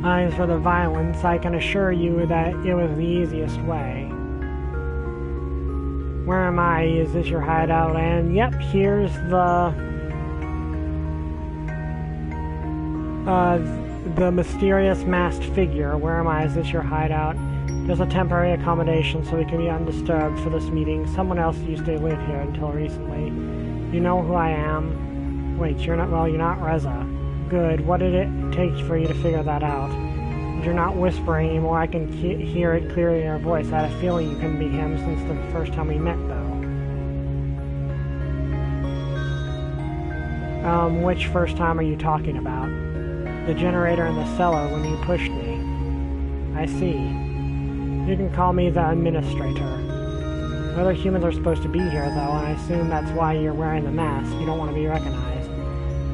As for the violence, I can assure you that it was the easiest way. Where am I? Is this your hideout? And yep, here's the mysterious masked figure. Where am I? Is this your hideout? There's a temporary accommodation so we can be undisturbed for this meeting. Someone else used to live here until recently. You know who I am? Wait, you're not, well, you're not Reza. Good. What did it take for you to figure that out? You're not whispering anymore. I can hear it clearly in your voice. I had a feeling you couldn't be him since the first time we met, though. Which first time are you talking about? The generator in the cellar when you pushed me. I see. You can call me the administrator. Other humans are supposed to be here, though, and I assume that's why you're wearing the mask. You don't want to be recognized.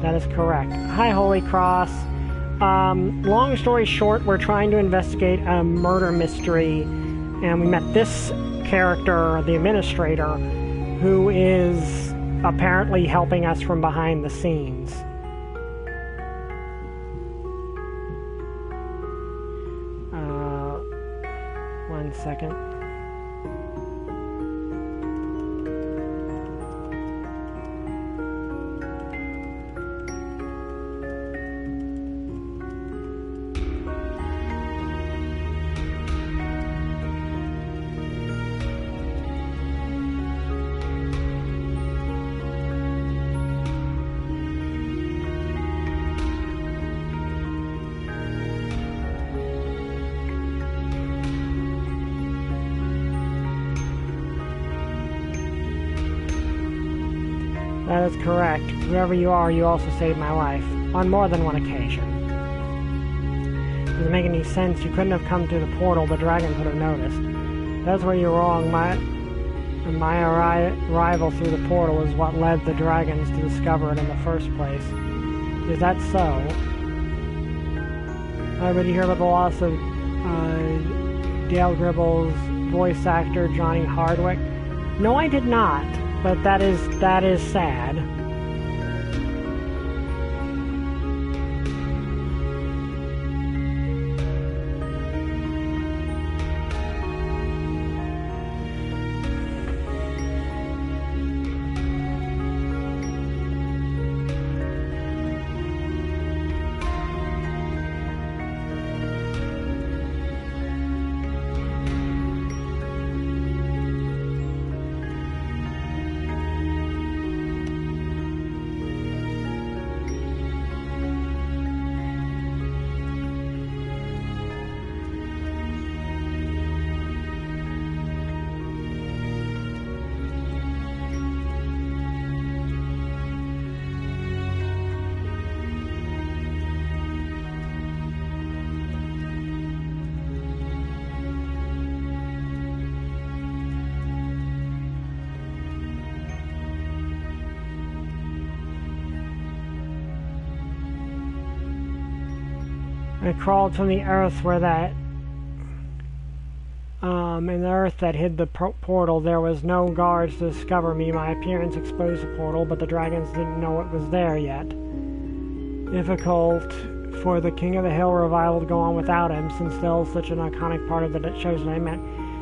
That is correct. Hi, Holy Cross. Long story short, we're trying to investigate a murder mystery, and we met this character, the administrator, who is apparently helping us from behind the scenes. One second. That is correct. Whoever you are, you also saved my life. On more than one occasion. Doesn't make any sense. You couldn't have come through the portal. The dragons would have noticed. That's where you're wrong. My arrival through the portal is what led the dragons to discover it in the first place. Is that so? Did you hear about the loss of Dale Gribble's voice actor, Johnny Hardwick? No, I did not. But that is sad. I crawled from the earth where that... in the earth that hid the portal, there was no guards to discover me. My appearance exposed the portal, but the dragons didn't know it was there yet. Difficult for the King of the Hill revival to go on without him, since Dell's such an iconic part of the shows that I met.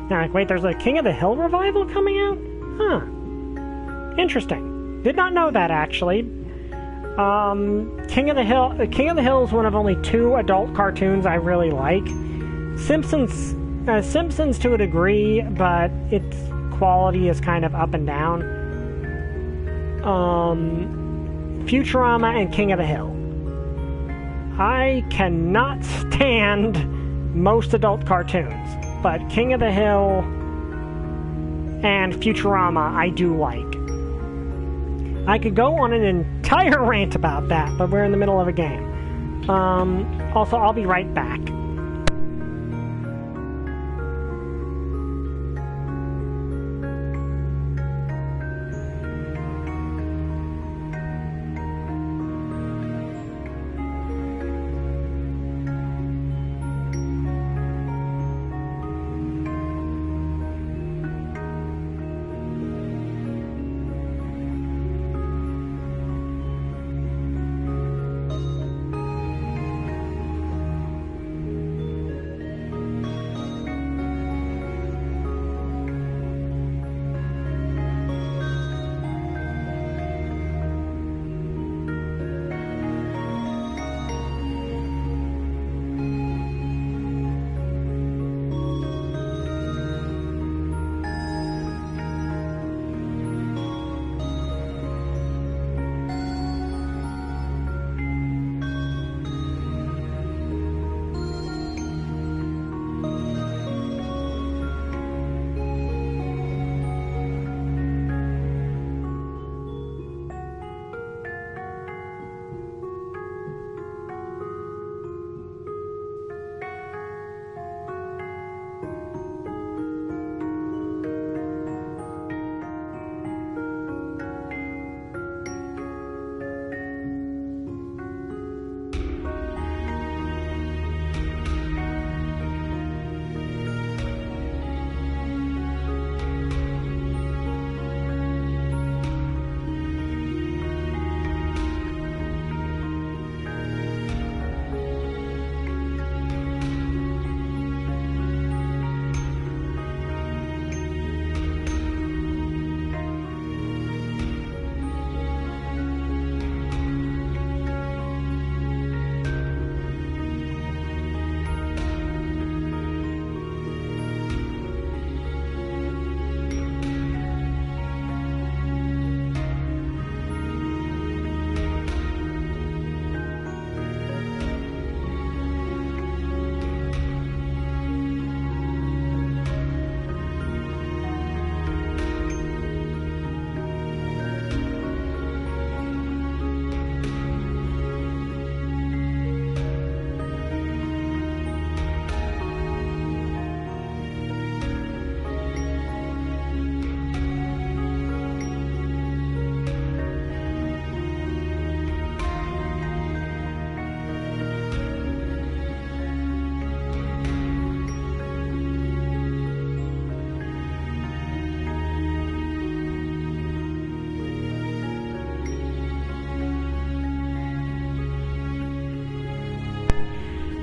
Now, like, wait, there's a King of the Hill revival coming out? Huh. Interesting. Did not know that, actually. King of the Hill is one of only 2 adult cartoons I really like. Simpsons to a degree, but its quality is kind of up and down. Futurama and King of the Hill. I cannot stand most adult cartoons, but King of the Hill and Futurama I do like. I could go on an entire rant about that, but we're in the middle of a game. Also, I'll be right back.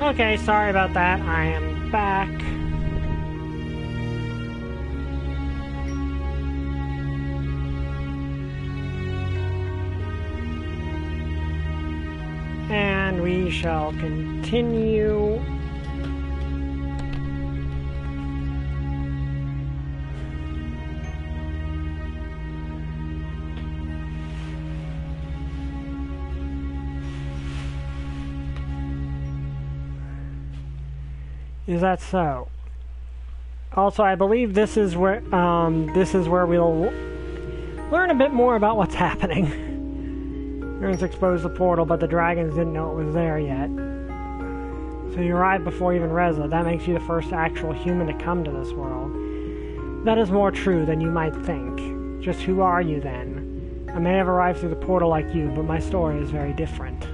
Okay, sorry about that. I am back. And we shall continue. Is that so? Also, I believe this is where we'll learn a bit more about what's happening. Ernst exposed the portal, but the dragons didn't know it was there yet. So you arrived before even Reza. That makes you the first actual human to come to this world. That is more true than you might think. Just who are you then? I may have arrived through the portal like you, but my story is very different.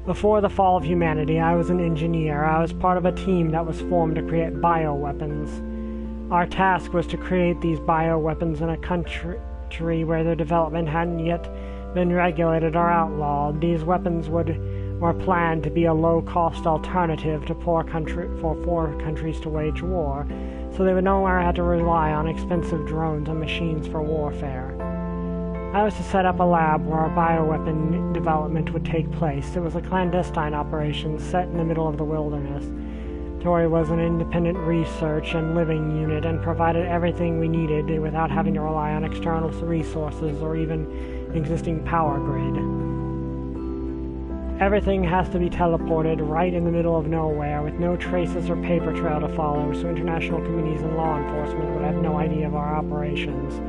Before the fall of humanity, I was an engineer. I was part of a team that was formed to create bioweapons. Our task was to create these bioweapons in a country where their development hadn't yet been regulated or outlawed. These weapons were planned to be a low-cost alternative to for poor countries to wage war, so they would no longer have to rely on expensive drones and machines for warfare. I was to set up a lab where our bioweapon development would take place. It was a clandestine operation set in the middle of the wilderness. Tori was an independent research and living unit and provided everything we needed without having to rely on external resources or even existing power grid. Everything has to be teleported right in the middle of nowhere with no traces or paper trail to follow, so international communities and law enforcement would have no idea of our operations.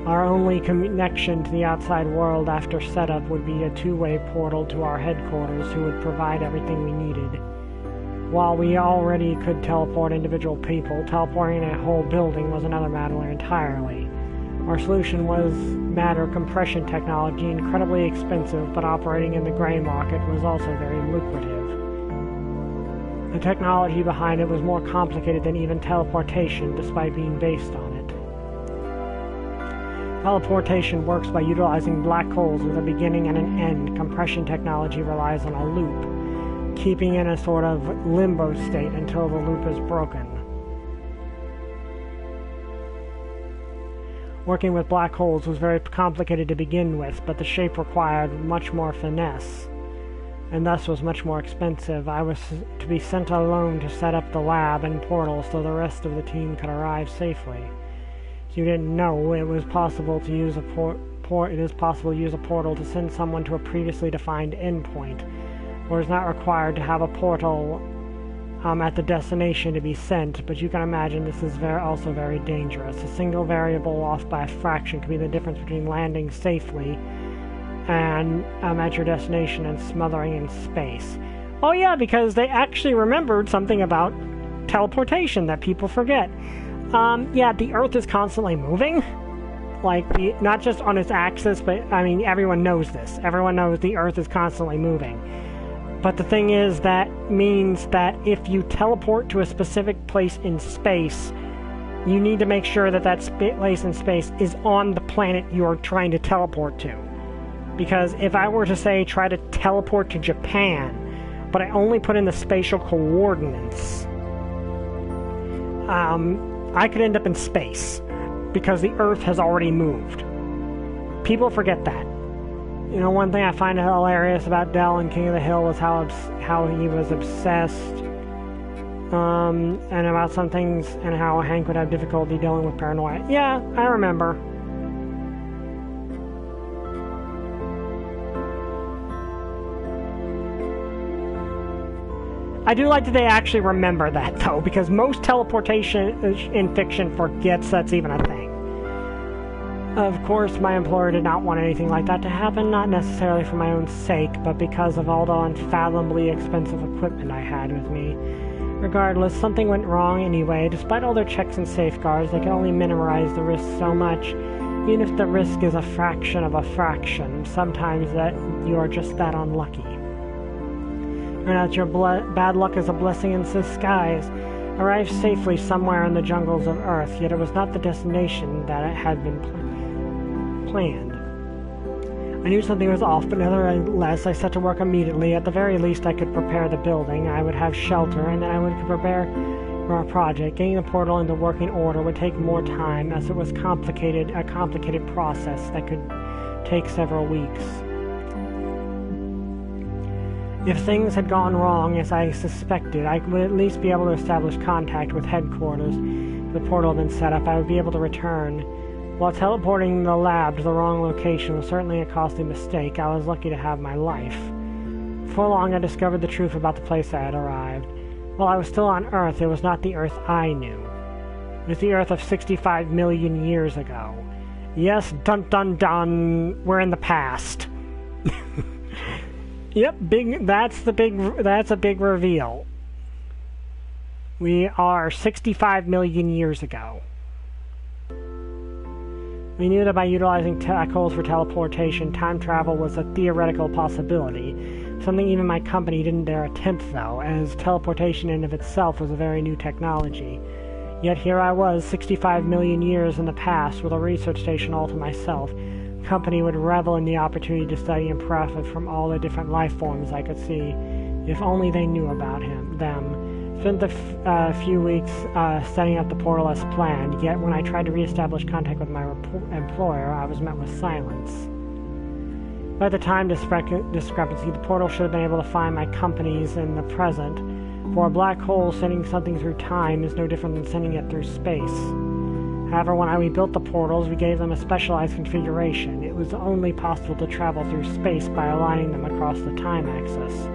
Our only connection to the outside world after setup would be a two-way portal to our headquarters who would provide everything we needed. While we already could teleport individual people, teleporting a whole building was another matter entirely. Our solution was matter compression technology, incredibly expensive, but operating in the gray market was also very lucrative. The technology behind it was more complicated than even teleportation, despite being based on it. Teleportation works by utilizing black holes with a beginning and an end. Compression technology relies on a loop, keeping in a sort of limbo state until the loop is broken. Working with black holes was very complicated to begin with, but the shape required much more finesse, and thus was much more expensive. I was to be sent alone to set up the lab and portal so the rest of the team could arrive safely. If you didn't know, it was possible to use a portal to send someone to a previously defined endpoint, or is not required to have a portal at the destination to be sent, but you can imagine this is also very dangerous. A single variable off by a fraction could be the difference between landing safely and at your destination and smothering in space. Oh yeah, because they actually remembered something about teleportation that people forget. Yeah, the Earth is constantly moving. Like, not just on its axis, but, I mean, everyone knows this. Everyone knows the Earth is constantly moving. But the thing is, that means that if you teleport to a specific place in space, you need to make sure that that place in space is on the planet you're trying to teleport to. Because if I were to, say, try to teleport to Japan, but I only put in the spatial coordinates, I could end up in space, because the Earth has already moved. People forget that. You know, one thing I find hilarious about Dell and King of the Hill was how he was obsessed, and about some things, and how Hank would have difficulty dealing with paranoia. Yeah, I remember. I do like that they actually remember that, though, because most teleportation in fiction forgets that's even a thing. Of course, my employer did not want anything like that to happen, not necessarily for my own sake, but because of all the unfathomably expensive equipment I had with me. Regardless, something went wrong anyway. Despite all their checks and safeguards, they can only minimize the risk so much, even if the risk is a fraction of a fraction. Sometimes that you are just that unlucky. Turn out your bad luck is a blessing in disguise. Arrived safely somewhere in the jungles of Earth, yet it was not the destination that it had been planned. I knew something was off, but nevertheless I set to work immediately. At the very least I could prepare the building, I would have shelter, and then I would prepare for our project. Getting the portal into working order would take more time, as it was a complicated process that could take several weeks. If things had gone wrong, as I suspected, I would at least be able to establish contact with headquarters. If the portal had been set up, I would be able to return. While teleporting the lab to the wrong location was certainly a costly mistake, I was lucky to have my life. Before long, I discovered the truth about the place I had arrived. While I was still on Earth, it was not the Earth I knew. It was the Earth of 65 million years ago. Yes, dun dun dun, we're in the past. Yep, that's a big reveal. We are 65 million years ago. We knew that by utilizing black holes for teleportation, time travel was a theoretical possibility. Something even my company didn't dare attempt, though, as teleportation in of itself was a very new technology. Yet here I was, 65 million years in the past, with a research station all to myself. The company would revel in the opportunity to study and profit from all the different life forms I could see. If only they knew about them. Spent a few weeks setting up the portal as planned, yet when I tried to re-establish contact with my employer, I was met with silence. By the time discrepancy, the portal should have been able to find my companies in the present, for a black hole sending something through time is no different than sending it through space. However, when we built the portals, we gave them a specialized configuration. It was only possible to travel through space by aligning them across the time axis.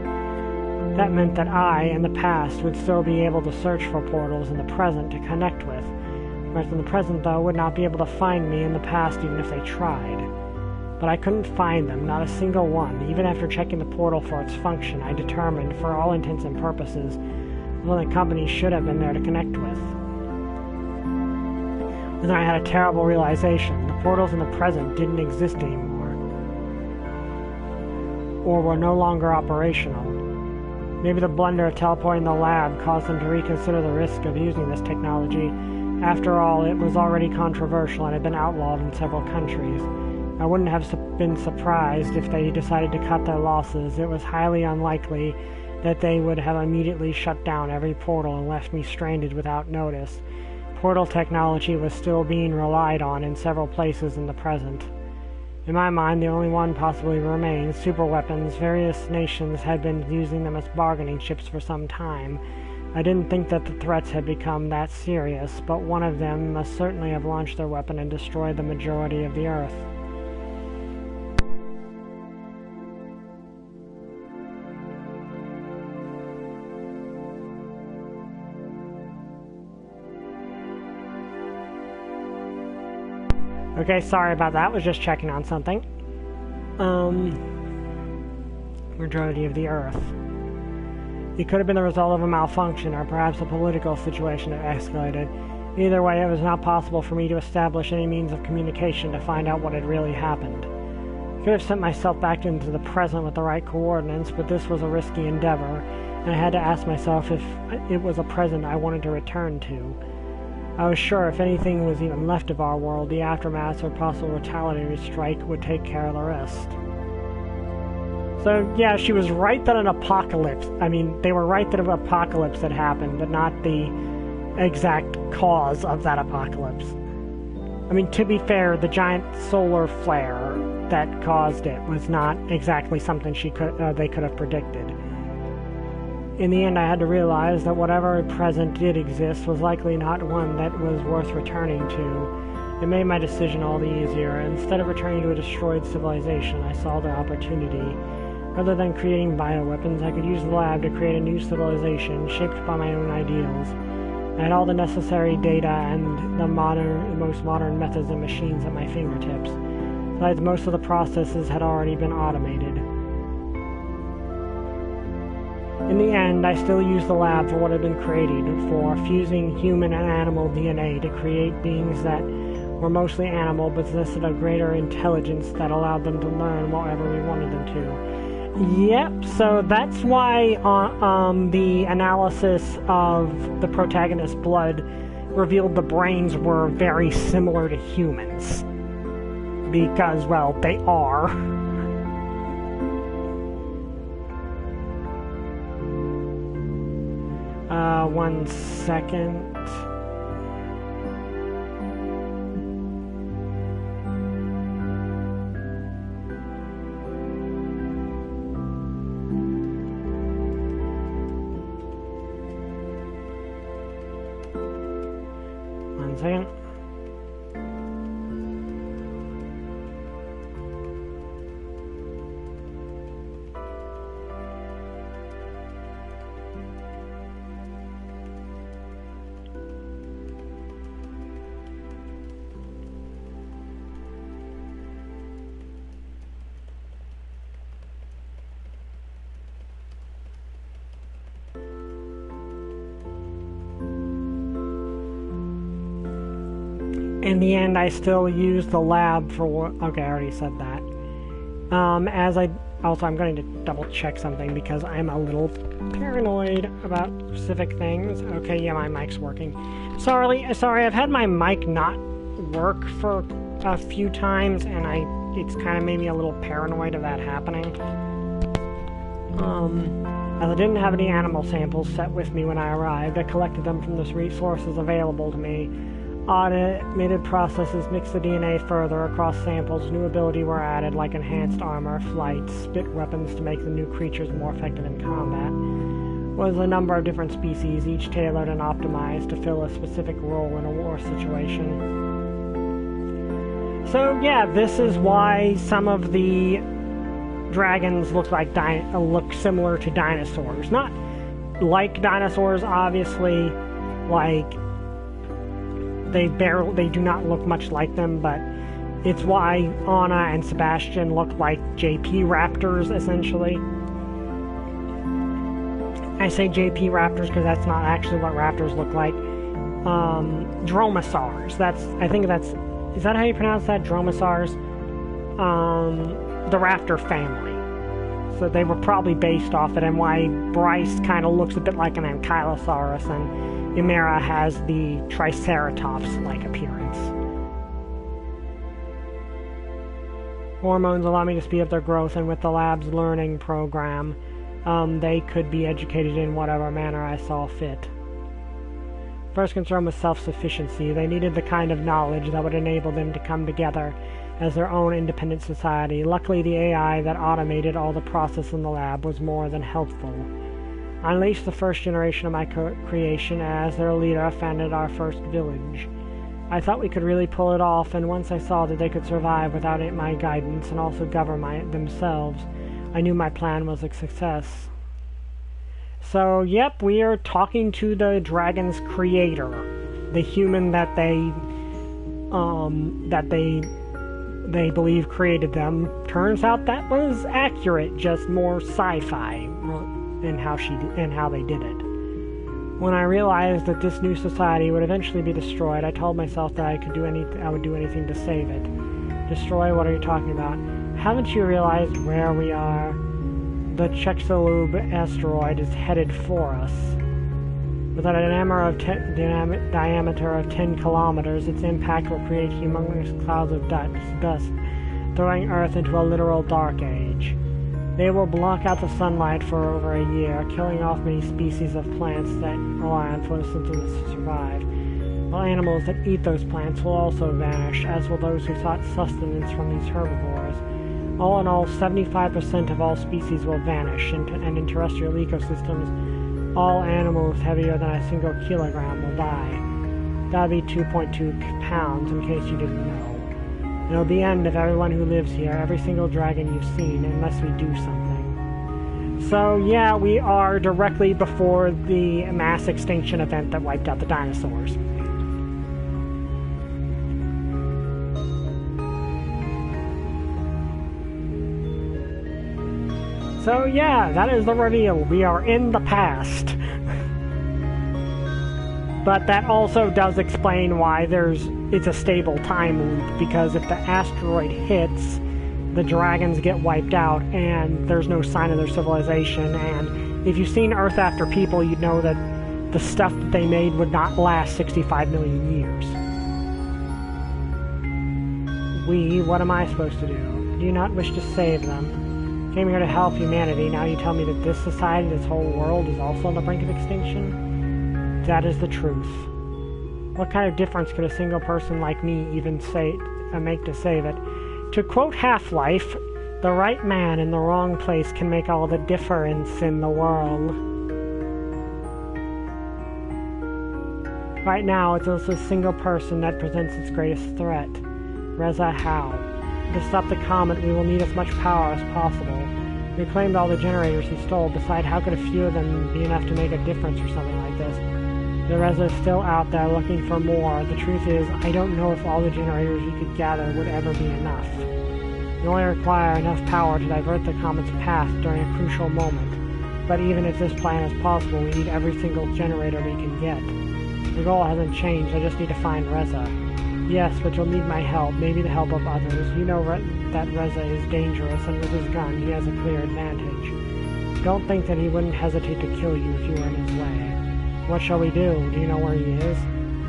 That meant that I, in the past, would still be able to search for portals in the present to connect with, whereas in the present, though, would not be able to find me in the past even if they tried. But I couldn't find them, not a single one. Even after checking the portal for its function, I determined, for all intents and purposes, one the company should have been there to connect with. Then I had a terrible realization. The portals in the present didn't exist anymore, or were no longer operational. Maybe the blunder of teleporting the lab caused them to reconsider the risk of using this technology. After all, it was already controversial and had been outlawed in several countries. I wouldn't have been surprised if they decided to cut their losses. It was highly unlikely that they would have immediately shut down every portal and left me stranded without notice. Portal technology was still being relied on in several places in the present. In my mind, the only one possibly remained, superweapons. Various nations had been using them as bargaining chips for some time. I didn't think that the threats had become that serious, but one of them must certainly have launched their weapon and destroyed the majority of the Earth. Okay, sorry about that. Was just checking on something. Majority of the Earth. It could have been the result of a malfunction, or perhaps a political situation that escalated. Either way, it was not possible for me to establish any means of communication to find out what had really happened. I could have sent myself back into the present with the right coordinates, but this was a risky endeavor, and I had to ask myself if it was a present I wanted to return to. I was sure if anything was even left of our world, the aftermath or possible retaliatory strike would take care of the rest. So, yeah, she was right that an apocalypse... I mean, they were right that an apocalypse had happened, but not the exact cause of that apocalypse. I mean, to be fair, the giant solar flare that caused it was not exactly something they could have predicted. In the end, I had to realize that whatever present did exist was likely not one that was worth returning to. It made my decision all the easier. Instead of returning to a destroyed civilization, I saw the opportunity. Rather than creating bioweapons, I could use the lab to create a new civilization shaped by my own ideals. I had all the necessary data and the most modern methods and machines at my fingertips. Besides, most of the processes had already been automated. In the end, I still used the lab for what had been created, for fusing human and animal DNA to create beings that were mostly animal but possessed a greater intelligence that allowed them to learn whatever we wanted them to. Yep, so that's why the analysis of the protagonist's blood revealed the brains were very similar to humans. Because, well, they are. 1 second. In the end, I still used the lab for what... Okay, I already said that. Also, I'm going to double check something because I'm a little paranoid about specific things. Okay, yeah, my mic's working. Sorry, I've had my mic not work for a few times, and it's kind of made me a little paranoid of that happening. As I didn't have any animal samples set with me when I arrived, I collected them from the resources available to me. Automated processes mixed the DNA further across samples. New abilities were added, like enhanced armor, flight, spit weapons to make the new creatures more effective in combat. Was a number of different species, each tailored and optimized to fill a specific role in a war situation. So yeah, this is why some of the dragons look similar to dinosaurs. Not like dinosaurs, obviously. Like they do not look much like them, but it's why Anna and Sebastian look like JP raptors, essentially. I say JP raptors because that's not actually what raptors look like. Dromaeosaurs. Is that how you pronounce that? Dromaeosaurs? The raptor family. So they were probably based off it, and why Bryce kind of looks a bit like an Ankylosaurus, and Ymera has the Triceratops-like appearance. Hormones allow me to speed up their growth, and with the lab's learning program, they could be educated in whatever manner I saw fit. First concern was self-sufficiency. They needed the kind of knowledge that would enable them to come together as their own independent society. Luckily, the AI that automated all the process in the lab was more than helpful. I unleashed the first generation of my creation. As their leader, I founded our first village. I thought we could really pull it off, and once I saw that they could survive without my guidance and also govern themselves, I knew my plan was a success. So, yep, we are talking to the dragon's creator, the human that they believe created them. Turns out that was accurate, just more sci-fi in how they did it. When I realized that this new society would eventually be destroyed, I told myself that I would do anything to save it. Destroy? What are you talking about? Haven't you realized where we are? The Chicxulub asteroid is headed for us. With a diameter of 10 kilometers, its impact will create humongous clouds of dust, throwing Earth into a literal dark age. They will block out the sunlight for over a year, killing off many species of plants that rely on photosynthesis to survive, while animals that eat those plants will also vanish, as will those who sought sustenance from these herbivores. All in all, 75% of all species will vanish, and in terrestrial ecosystems, all animals heavier than a single kilogram will die. That would be 2.2 pounds, in case you didn't know. It'll be the end of everyone who lives here, every single dragon you've seen, unless we do something. So, yeah, we are directly before the mass extinction event that wiped out the dinosaurs. So, yeah, that is the reveal. We are in the past. But that also does explain why it's a stable time loop, because if the asteroid hits, the dragons get wiped out, and there's no sign of their civilization, and if you've seen Earth After People, you'd know that the stuff that they made would not last 65 million years. What am I supposed to do? Do you not wish to save them? Came here to help humanity, now you tell me that this society, this whole world, is also on the brink of extinction? That is the truth. What kind of difference could a single person like me even make to save it? To quote Half-Life, the right man in the wrong place can make all the difference in the world. Right now, it's also a single person that presents its greatest threat. Reza How. To stop the comet, we will need as much power as possible. We claimed all the generators he stole. Decide how could a few of them be enough to make a difference or something like this. The Reza is still out there looking for more. The truth is, I don't know if all the generators we could gather would ever be enough. We only require enough power to divert the comet's path during a crucial moment. But even if this plan is possible, we need every single generator we can get. The goal hasn't changed, I just need to find Reza. Yes, but you'll need my help, maybe the help of others. You know that Reza is dangerous, and with his gun, he has a clear advantage. Don't think that he wouldn't hesitate to kill you if you were in his way. What shall we do? Do you know where he is?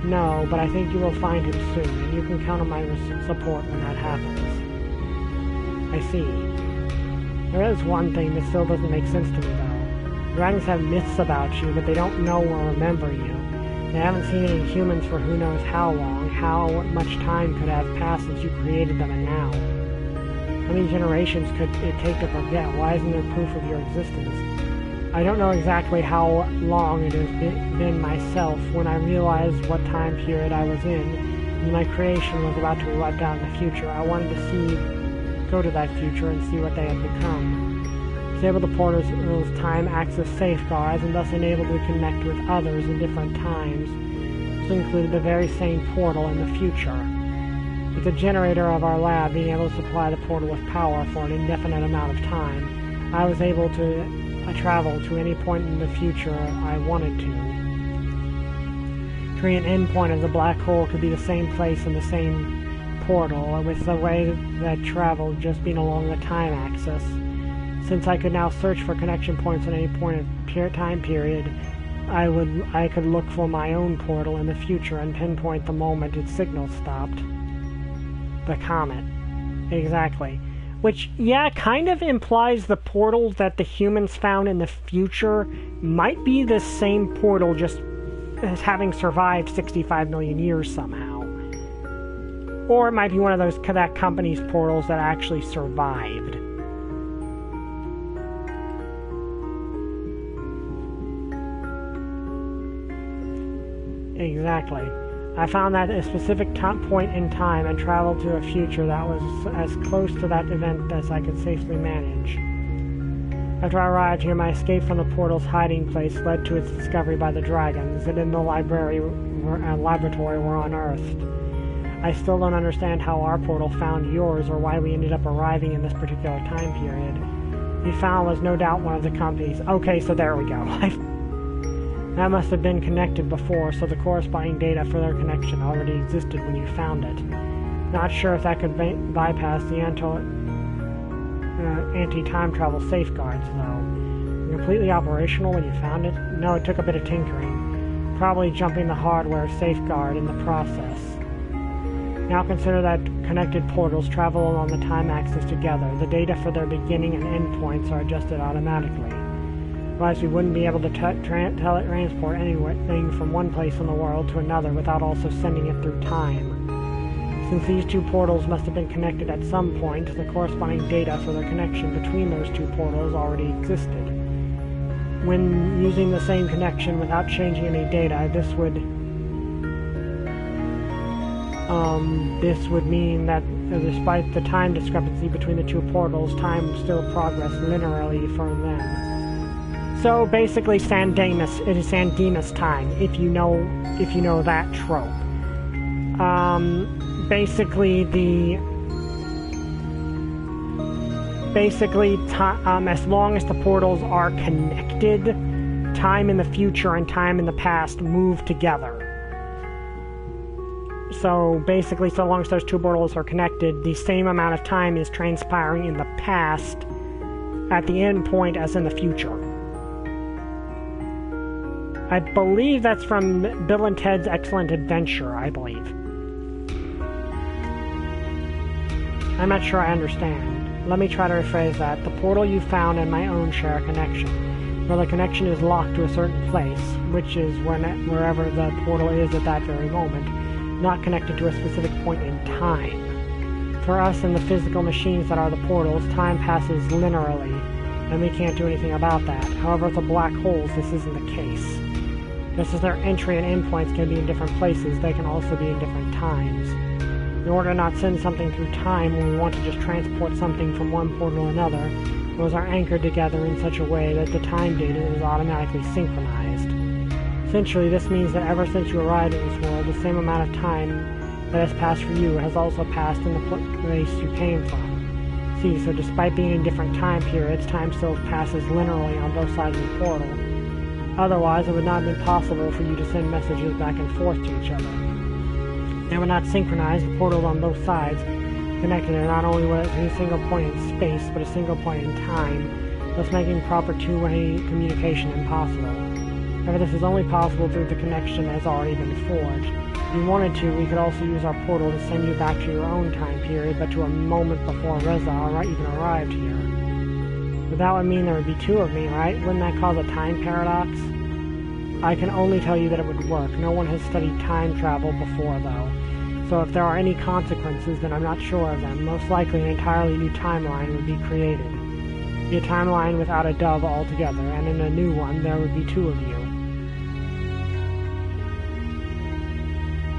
No, but I think you will find him soon, and you can count on my support when that happens. I see. There is one thing that still doesn't make sense to me, though. Dragons have myths about you, but they don't know or remember you. They haven't seen any humans for who knows how long. How much time could have passed since you created them and now? How many generations could it take to forget? Why isn't there proof of your existence? I don't know exactly how long it has been myself when I realized what time period I was in, and my creation was about to be wiped out in the future. I wanted to go to that future and see what they had become. Disable the portal's time access safeguards and thus enable to connect with others in different times. This included the very same portal in the future. With the generator of our lab being able to supply the portal with power for an indefinite amount of time, I was able to travel to any point in the future I wanted to. Treating an endpoint of the black hole could be the same place in the same portal, with the way that traveled just being along the time axis. Since I could now search for connection points at any point of time period, I could look for my own portal in the future and pinpoint the moment its signal stopped. The comet. Exactly. Which, yeah, kind of implies the portal that the humans found in the future might be the same portal, just as having survived 65 million years somehow. Or it might be one of those that company's portals that actually survived. Exactly. I found that at a specific point in time and traveled to a future that was as close to that event as I could safely manage. After I arrived here, my escape from the portal's hiding place led to its discovery by the dragons, and in the laboratory were unearthed. I still don't understand how our portal found yours or why we ended up arriving in this particular time period. We found was no doubt one of the companies. Okay, so there we go. That must have been connected before, so the corresponding data for their connection already existed when you found it. Not sure if that could bypass the anti-time travel safeguards, though. Completely operational when you found it? No, it took a bit of tinkering. Probably jumping the hardware safeguard in the process. Now consider that connected portals travel along the time axis together. The data for their beginning and end points are adjusted automatically. Otherwise, we wouldn't be able to transport anything from one place in the world to another without also sending it through time. Since these two portals must have been connected at some point, the corresponding data for their connection between those two portals already existed. When using the same connection without changing any data, this would mean that despite the time discrepancy between the two portals, time still progressed linearly for them. So basically, Sandemus, it is Sandemus time, if you know that trope. As long as the portals are connected, time in the future and time in the past move together. So basically, so long as those two portals are connected, the same amount of time is transpiring in the past at the end point as in the future. I believe that's from Bill and Ted's Excellent Adventure, I believe. I'm not sure I understand. Let me try to rephrase that. The portal you found and my own share a connection. Well, the connection is locked to a certain place, which is wherever the portal is at that very moment, not connected to a specific point in time. For us and the physical machines that are the portals, time passes linearly, and we can't do anything about that. However, with the black holes, this isn't the case. Just as their entry and endpoints can be in different places, they can also be in different times. In order to not send something through time when we want to just transport something from one portal to another, those are anchored together in such a way that the time data is automatically synchronized. Essentially, this means that ever since you arrived in this world, the same amount of time that has passed for you has also passed in the place you came from. See, so despite being in different time periods, time still passes linearly on both sides of the portal. Otherwise, it would not have been possible for you to send messages back and forth to each other. They would not synchronize the portal on both sides, connected, and not only would it be a single point in space, but a single point in time, thus making proper two-way communication impossible. However, this is only possible through the connection that has already been forged. If we wanted to, we could also use our portal to send you back to your own time period, but to a moment before Reza even arrived here. But that would mean there would be two of me, right? Wouldn't that cause a time paradox? I can only tell you that it would work. No one has studied time travel before, though. So if there are any consequences, then I'm not sure of them. Most likely an entirely new timeline would be created. Be a timeline without a dove altogether, and in a new one, there would be two of you.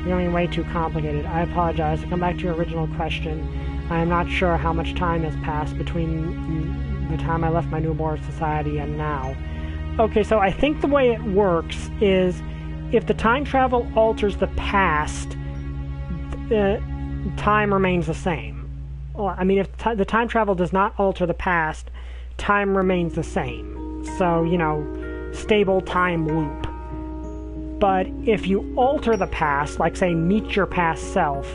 Becoming way too complicated. I apologize. To come back to your original question, I am not sure how much time has passed between the time I left my newborn society and now. Okay, so I think the way it works is if the time travel alters the past, time remains the same. Well, I mean, if the time travel does not alter the past, time remains the same. So, you know, stable time loop. But if you alter the past, like say meet your past self,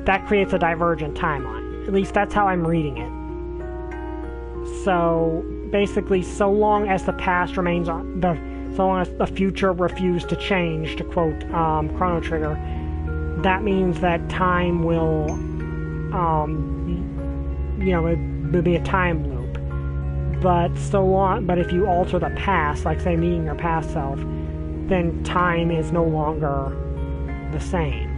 that creates a divergent timeline. At least that's how I'm reading it. So basically, so long as the past remains so long as the future refused to change, to quote Chrono Trigger, that means that time will, you know, it will be a time loop. But if you alter the past, like say meeting your past self, then time is no longer the same.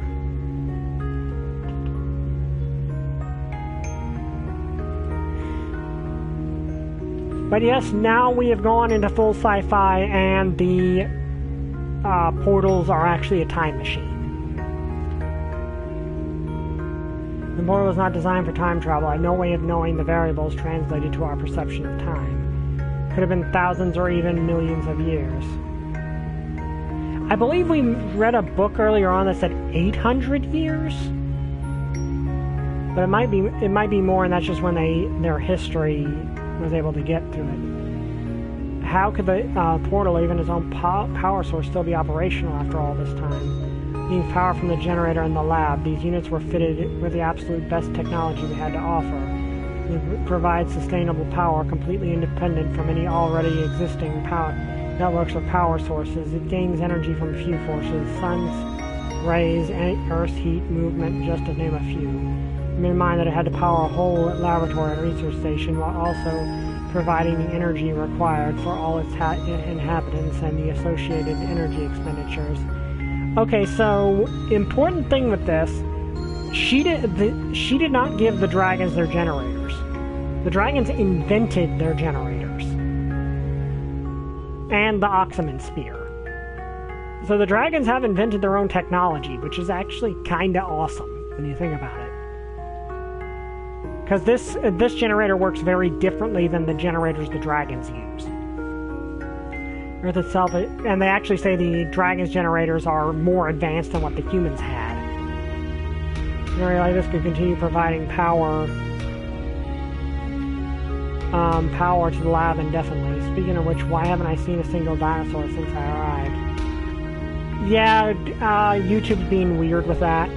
But yes, now we have gone into full sci-fi, and the portals are actually a time machine. The portal was not designed for time travel. I had no way of knowing the variables translated to our perception of time. Could have been thousands or even millions of years. I believe we read a book earlier on that said 800 years? But it might be more, and that's just when their history was able to get to it. How could the portal, even its own power source, still be operational after all this time? Being power from the generator in the lab, these units were fitted with the absolute best technology we had to offer. It provides sustainable power completely independent from any already existing power networks or power sources. It gains energy from a few forces: sun's rays, Earth's heat, movement, just to name a few. Bear in mind that it had to power a whole laboratory and research station while also providing the energy required for all its inhabitants and the associated energy expenditures. Okay, so important thing with this, she did not give the dragons their generators. The dragons invented their generators. And the Oxyman Spear. So the dragons have invented their own technology, which is actually kinda awesome when you think about it. Because this generator works very differently than the generators the dragons use. Earth itself, and they actually say the dragons' generators are more advanced than what the humans had. A generator like this could continue providing power to the lab indefinitely. Speaking of which, why haven't I seen a single dinosaur since I arrived? Yeah, YouTube's being weird with that.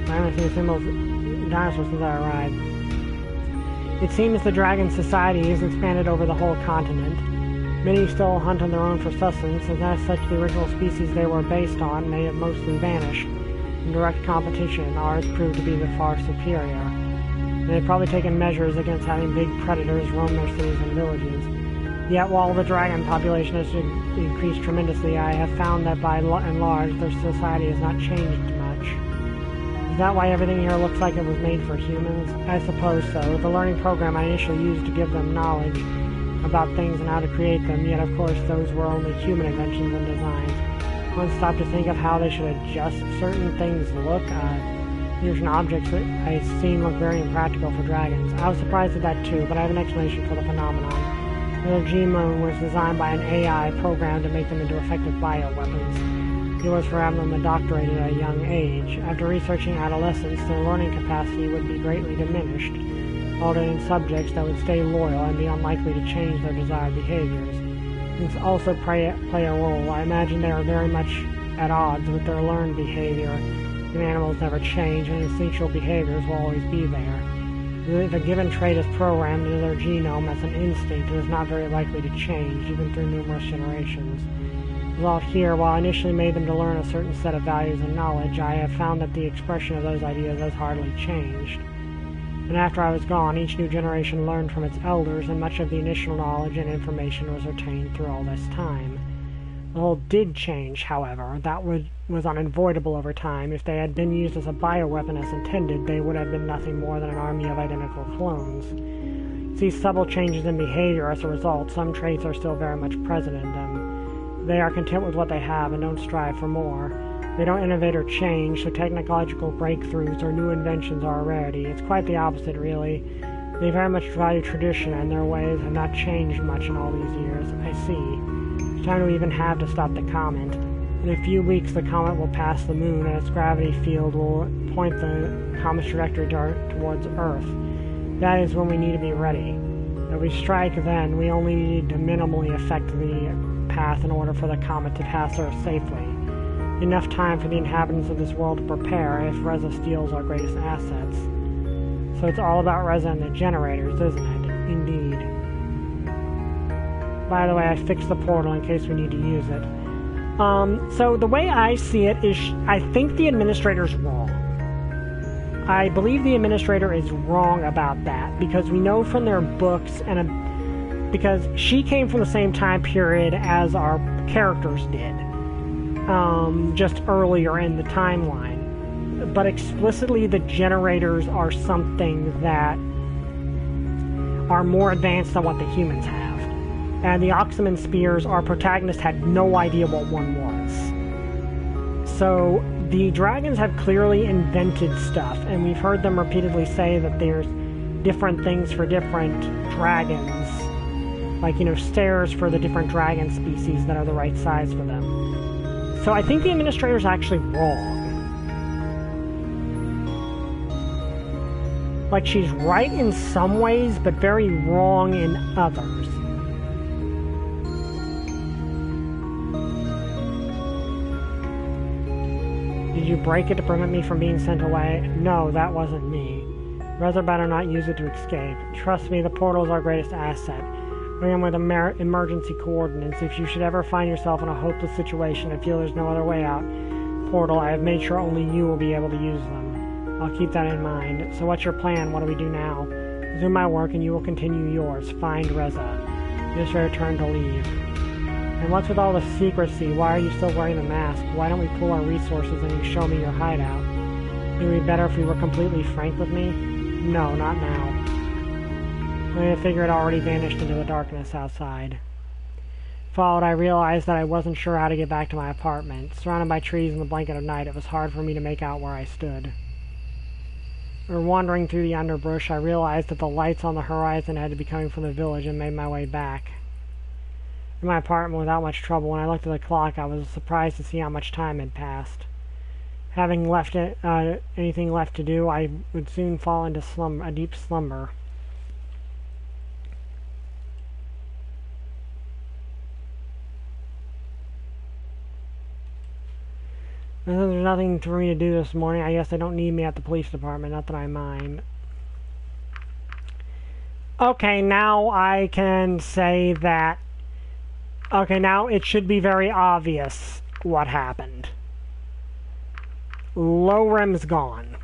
I haven't seen a single dinosaur since I arrived. It seems the dragon society has expanded over the whole continent. Many still hunt on their own for sustenance, and as such the original species they were based on may have mostly vanished. In direct competition, ours proved to be the far superior. They've probably taken measures against having big predators roam their cities and villages. Yet while the dragon population has increased tremendously, I have found that by and large their society has not changed much. Is that why everything here looks like it was made for humans? I suppose so. The learning program I initially used to give them knowledge about things and how to create them, yet of course those were only human inventions and designs. One stopped to think of how they should adjust certain things look. Fusion objects that I've seen look very impractical for dragons. I was surprised at that too, but I have an explanation for the phenomenon. The Gmo was designed by an AI program to make them into effective bioweapons. It was for having them indoctrinated at a young age. After researching adolescence, their learning capacity would be greatly diminished, altered in subjects that would stay loyal and be unlikely to change their desired behaviors. can also play a role. I imagine they are very much at odds with their learned behavior. If animals never change, and instinctual behaviors will always be there. If a given trait is programmed into their genome as an instinct, it is not very likely to change, even through numerous generations. Result here, while I initially made them to learn a certain set of values and knowledge, I have found that the expression of those ideas has hardly changed. And after I was gone, each new generation learned from its elders, and much of the initial knowledge and information was retained through all this time. The whole did change, however. That was unavoidable over time. If they had been used as a bioweapon as intended, they would have been nothing more than an army of identical clones. See subtle changes in behavior as a result. Some traits are still very much present in them. They are content with what they have and don't strive for more. They don't innovate or change, so technological breakthroughs or new inventions are a rarity. It's quite the opposite, really. They very much value tradition, and their ways have not changed much in all these years. I see. It's time to even have to stop the comet. In a few weeks, the comet will pass the moon, and its gravity field will point the comet's trajectory towards Earth. That is when we need to be ready. If we strike then, we only need to minimally affect the path in order for the comet to pass Earth safely. Enough time for the inhabitants of this world to prepare if Reza steals our greatest assets. So it's all about Reza and the generators, isn't it? Indeed. By the way, I fixed the portal in case we need to use it. So the way I see it is, I think the administrator's wrong. I believe the administrator is wrong about that, because we know from their books, and because she came from the same time period as our characters did, just earlier in the timeline. But explicitly, the generators are something that are more advanced than what the humans have. And the Oxyman Spears, our protagonist had no idea what one was. So the dragons have clearly invented stuff, and we've heard them repeatedly say that there's different things for different dragons. Like, stairs for the different dragon species that are the right size for them. So I think the administrator's actually wrong. Like, she's right in some ways, but very wrong in others. Did you break it to prevent me from being sent away? No, that wasn't me. Rather better not use it to escape. Trust me, the portal is our greatest asset. Bring them with emergency coordinates. If you should ever find yourself in a hopeless situation and feel there's no other way out, portal, I have made sure only you will be able to use them. I'll keep that in mind. So what's your plan? What do we do now? Resume my work and you will continue yours. Find Reza. Just return to leave. And what's with all the secrecy? Why are you still wearing the mask? Why don't we pool our resources and you show me your hideout? Would it be better if we were completely frank with me? No, not now. I figure it already vanished into the darkness outside. Followed, I realized that I wasn't sure how to get back to my apartment. Surrounded by trees in the blanket of night, it was hard for me to make out where I stood. Wandering through the underbrush, I realized that the lights on the horizon had to be coming from the village and made my way back. In my apartment without much trouble, when I looked at the clock, I was surprised to see how much time had passed. Having anything left to do, I would soon fall into a deep slumber. Since there's nothing for me to do this morning, I guess they don't need me at the police department, not that I mind. Okay, now I can say that... Okay, now it should be very obvious what happened. Lowrim's gone.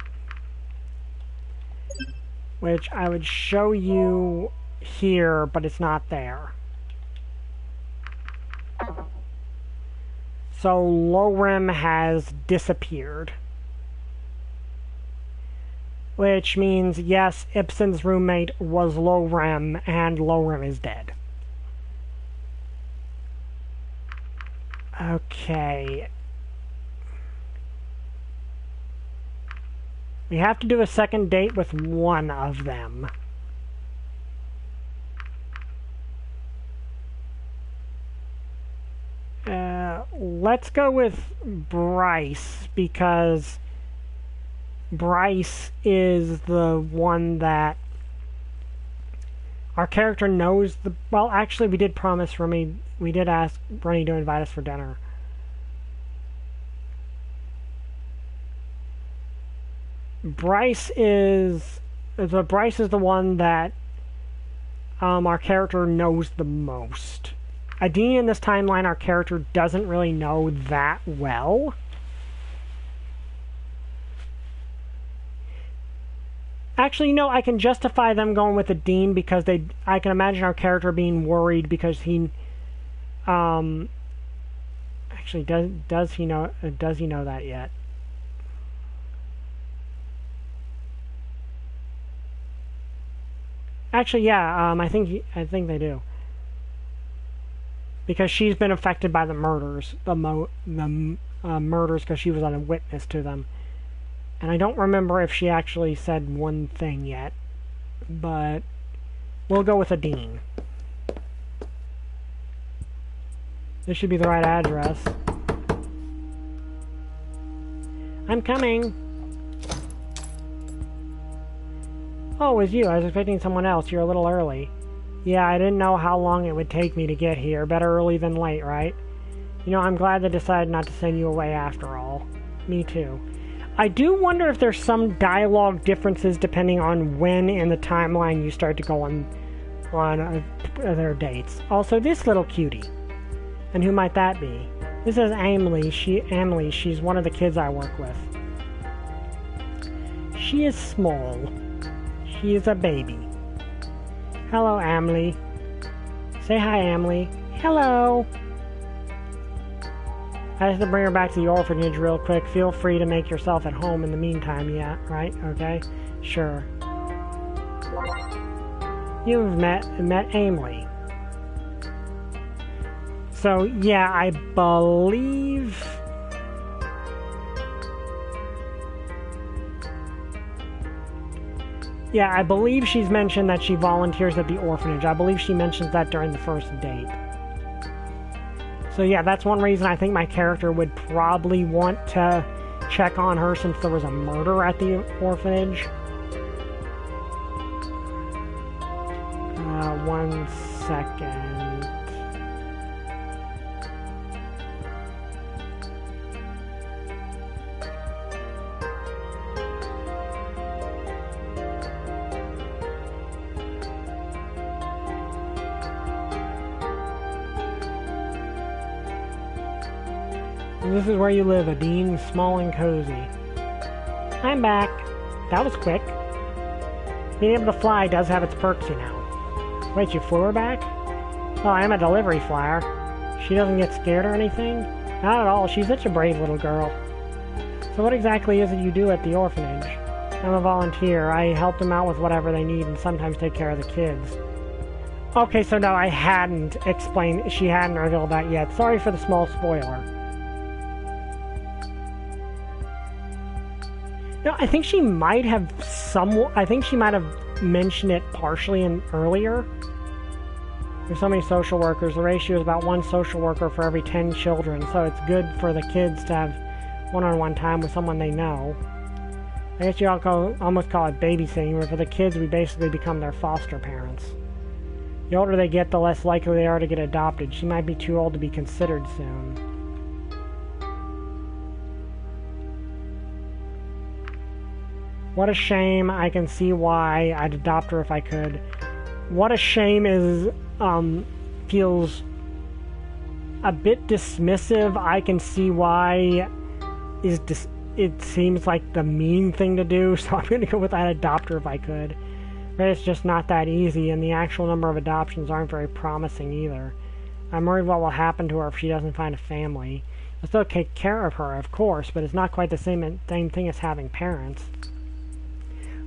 Which I would show you here, but it's not there. So Lowrim has disappeared. Which means, yes, Ibsen's roommate was Lowrim, and Lowrim is dead. Okay. We have to do a second date with one of them. Let's go with Bryce, because Bryce is the one that Our character knows the... Well, actually, we did promise Remy... We did ask Rennie to invite us for dinner. Bryce is... Bryce is the one that our character knows the most. Adine in this timeline, our character doesn't really know that well. Actually, no, I can justify them going with Adine because I can imagine our character being worried because he... Actually, does he know that yet? Actually, yeah, I think they do. Because she's been affected by the murders, murders because she was a witness to them. And I don't remember if she actually said one thing yet, but we'll go with Adine. This should be the right address. I'm coming. Oh, it was you. I was expecting someone else. You're a little early. Yeah, I didn't know how long it would take me to get here. Better early than late, right? You know, I'm glad they decided not to send you away after all. Me too. I do wonder if there's some dialogue differences depending on when in the timeline you start to go on their dates. Also, this little cutie. And who might that be? This is Emily. She's one of the kids I work with. She is small. She is a baby. Hello, Emily. Say hi, Emily. Hello. I have to bring her back to the orphanage real quick. Feel free to make yourself at home in the meantime, yeah, right? Okay? Sure. You've met Emily. So, yeah, I believe... Yeah, I believe she's mentioned that she volunteers at the orphanage. I believe she mentions that during the first date. So yeah, that's one reason I think my character would probably want to check on her since there was a murder at the orphanage. 1 second. This is where you live, Adine, small and cozy. I'm back. That was quick. Being able to fly does have its perks, you know. Wait, you flew her back? Oh, I am a delivery flyer. She doesn't get scared or anything? Not at all. She's such a brave little girl. So what exactly is it you do at the orphanage? I'm a volunteer. I help them out with whatever they need and sometimes take care of the kids. Okay, so no, I hadn't explained. She hadn't revealed that yet. Sorry for the small spoiler. No, I think she might have mentioned it partially earlier. There's so many social workers. The ratio is about 1 social worker for every 10 children, so it's good for the kids to have one-on-one time with someone they know. I guess you almost call it babysitting, where for the kids we basically become their foster parents. The older they get, the less likely they are to get adopted. She might be too old to be considered soon. What a shame. I can see why I'd adopt her if I could. What a shame is, feels a bit dismissive. I can see why it seems like the mean thing to do, so I'm going to go with I'd adopt her if I could. But it's just not that easy, and the actual number of adoptions aren't very promising either. I'm worried what will happen to her if she doesn't find a family. I'll still take care of her, of course, but it's not quite the same thing as having parents.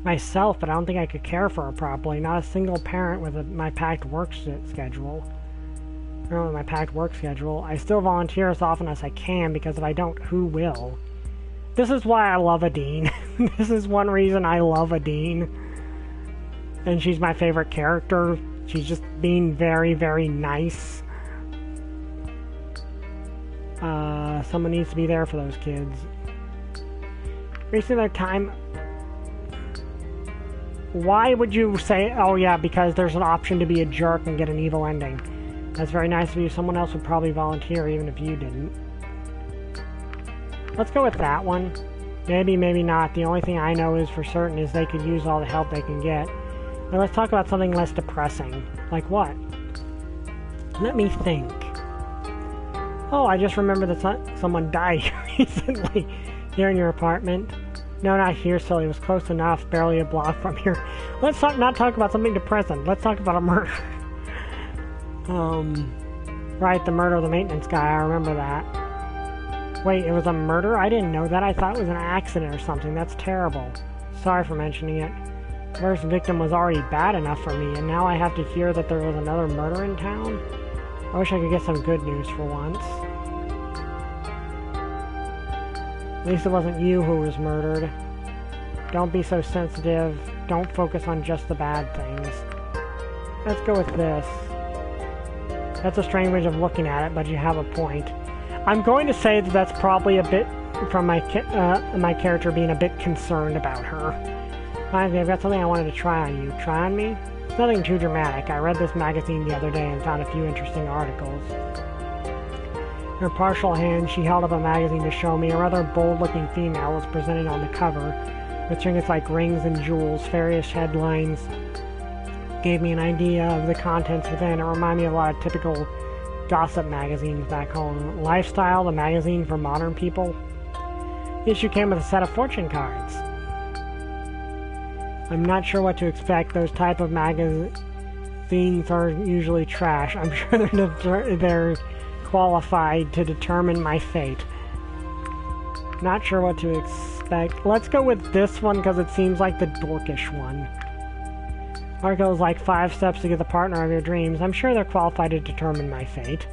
Myself, but I don't think I could care for her properly. Not a single parent with my packed work schedule. With my packed work schedule. I still volunteer as often as I can, because if I don't, who will? This is why I love Adine. This is one reason I love Adine. And she's my favorite character. She's just being very, very nice. Someone needs to be there for those kids. Wasting their time... Why would you say, oh yeah, because there's an option to be a jerk and get an evil ending. That's very nice of you. Someone else would probably volunteer even if you didn't. Let's go with that one. Maybe, maybe not. The only thing I know is for certain is they could use all the help they can get. Now let's talk about something less depressing. Like what? Let me think. Oh, I just remembered that someone died recently here in your apartment. No, not here, silly. It was close enough. Barely a block from here. Let's not talk about something depressing. Let's talk about a murder. Right, the murder of the maintenance guy. I remember that. Wait, it was a murder? I didn't know that. I thought it was an accident or something. That's terrible. Sorry for mentioning it. The first victim was already bad enough for me, and now I have to hear that there was another murder in town? I wish I could get some good news for once. At least it wasn't you who was murdered. Don't be so sensitive. Don't focus on just the bad things. Let's go with this. That's a strange way of looking at it, but you have a point. I'm going to say that that's probably a bit from my character being a bit concerned about her. Finally, I've got something I wanted to try on you. Try on me? It's nothing too dramatic. I read this magazine the other day and found a few interesting articles. In her partial hand, she held up a magazine to show me. A rather bold-looking female was presented on the cover, with trinkets like rings and jewels. Various headlines gave me an idea of the contents within. It reminded me of a lot of typical gossip magazines back home. Lifestyle, the magazine for modern people. The issue came with a set of fortune cards. I'm not sure what to expect. Those type of magazines are usually trash. I'm sure they're qualified to determine my fate. Not sure what to expect. Let's go with this one because it seems like the dorkish one. Article is like 5 steps to get the partner of your dreams. I'm sure they're qualified to determine my fate.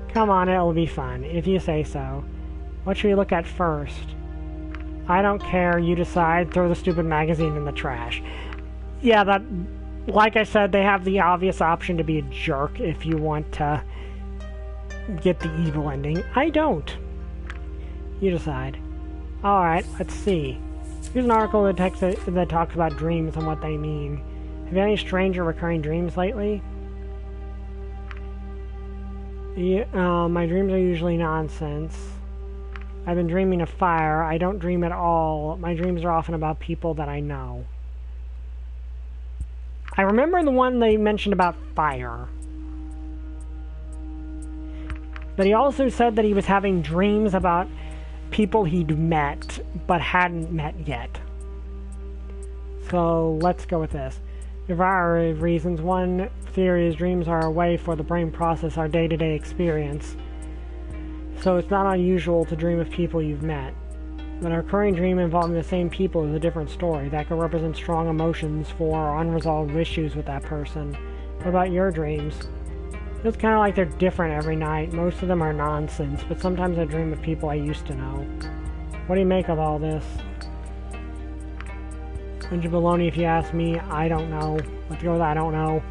Come on, it'll be fun, if you say so. What should we look at first? I don't care, you decide. Throw the stupid magazine in the trash. Yeah, that... Like I said, they have the obvious option to be a jerk if you want to get the evil ending. I don't. You decide. Alright, let's see. Here's an article that talks about dreams and what they mean. Have you had any strange or recurring dreams lately? Yeah, my dreams are usually nonsense. I've been dreaming of fire. I don't dream at all. My dreams are often about people that I know. I remember the one they mentioned about fire. But he also said that he was having dreams about people he'd met, but hadn't met yet. So, let's go with this. There are a variety of reasons. One theory is dreams are a way for the brain to process our day-to-day experience. So it's not unusual to dream of people you've met. But a recurring dream involving the same people is a different story. That could represent strong emotions for unresolved issues with that person. What about your dreams? It's kind of like they're different every night. Most of them are nonsense, but sometimes I dream of people I used to know. What do you make of all this? Bunch of baloney if you ask me. I don't know. Let's go with I don't know.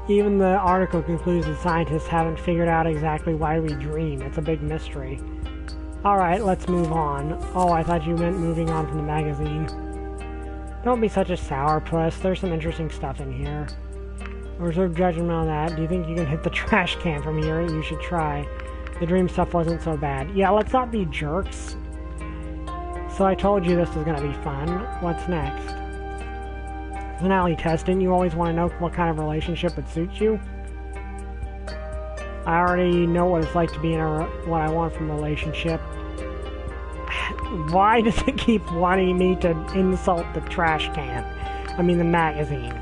Even the article concludes that scientists haven't figured out exactly why we dream. It's a big mystery. Alright, let's move on. Oh, I thought you meant moving on from the magazine. Don't be such a sourpuss. There's some interesting stuff in here. Reserve judgment on that. Do you think you can hit the trash can from here? You should try. The dream stuff wasn't so bad. Yeah, let's not be jerks. So I told you this was going to be fun. What's next? Personality test. Didn't you always want to know what kind of relationship would suit you? I already know what it's like to be in what I want from a relationship. Why does it keep wanting me to insult the trash can? I mean the magazine.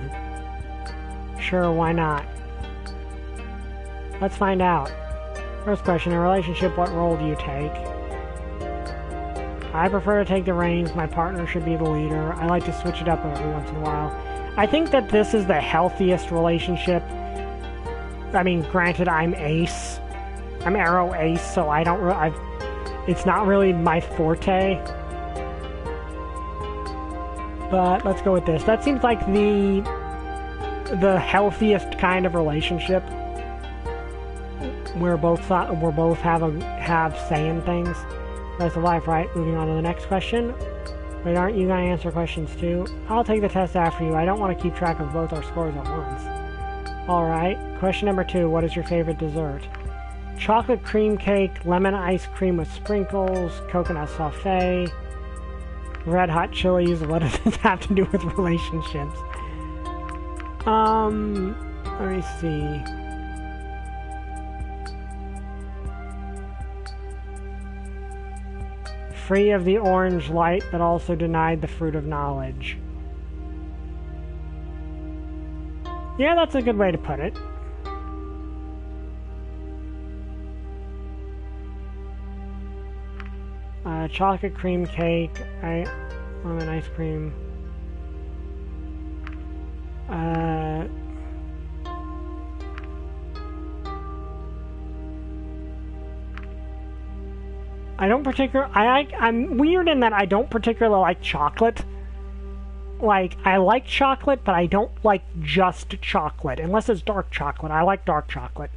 Sure, why not? Let's find out. First question, in a relationship, what role do you take? I prefer to take the reins. My partner should be the leader. I like to switch it up every once in a while. I think that this is the healthiest relationship. I mean, granted, I'm ace. I'm arrow ace, so I don't really... It's not really my forte. But let's go with this. That seems like the healthiest kind of relationship. Where both have say in things. That's the life, right? Moving on to the next question. Wait, aren't you going to answer questions too? I'll take the test after you. I don't want to keep track of both our scores at once. Alright, question number 2. What is your favorite dessert? Chocolate cream cake, lemon ice cream with sprinkles, coconut souffle, red hot chilies. What does this have to do with relationships? Let me see. Free of the orange light, but also denied the fruit of knowledge. Yeah, that's a good way to put it. Chocolate cream cake, lemon ice cream. I'm weird in that I don't particularly like chocolate. Like, I like chocolate, but I don't like just chocolate. Unless it's dark chocolate. I like dark chocolate.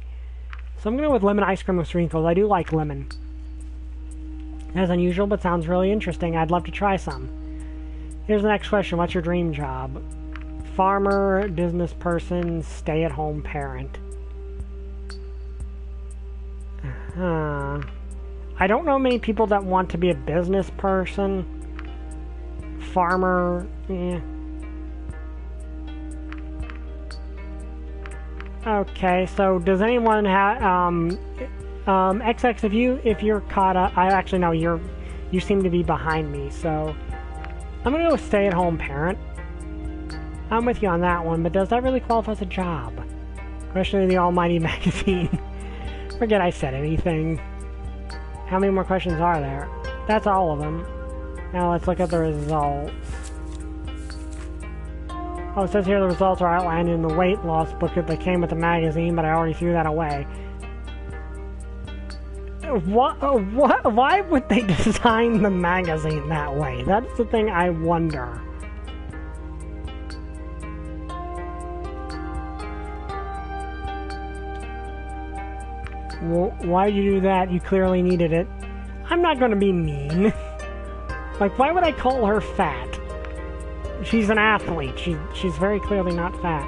So I'm going to go with lemon ice cream with sprinkles. I do like lemon. That's unusual, but sounds really interesting. I'd love to try some. Here's the next question. What's your dream job? Farmer, business person, stay-at-home parent. I don't know many people that want to be a business person. Farmer, yeah. Okay, so does anyone have XX, if you're caught up, I actually know you seem to be behind me, so I'm gonna go with stay-at-home parent. I'm with you on that one, but does that really qualify as a job? Question of the Almighty Magazine. Forget I said anything. How many more questions are there? That's all of them. Now let's look at the results. Oh, it says here the results are outlined in the weight loss booklet that came with the magazine, but I already threw that away. Why would they design the magazine that way? That's the thing I wonder. Well, why'd you do that? You clearly needed it. I'm not going to be mean. Like, why would I call her fat? She's an athlete. She's very clearly not fat.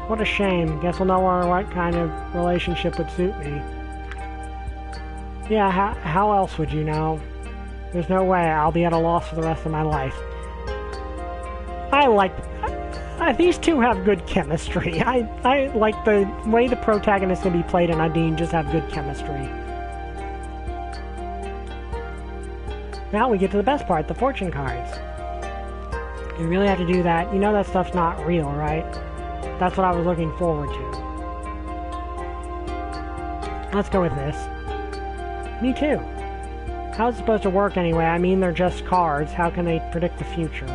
What a shame. Guess we'll know what kind of relationship would suit me. Yeah, how else would you know? There's no way I'll be at a loss for the rest of my life. These two have good chemistry. I like the way the protagonist will be played and Nadine just have good chemistry. Now we get to the best part, the fortune cards. You really have to do that. You know that stuff's not real, right? That's what I was looking forward to. Let's go with this. Me too. How's it supposed to work anyway? I mean, they're just cards. How can they predict the future?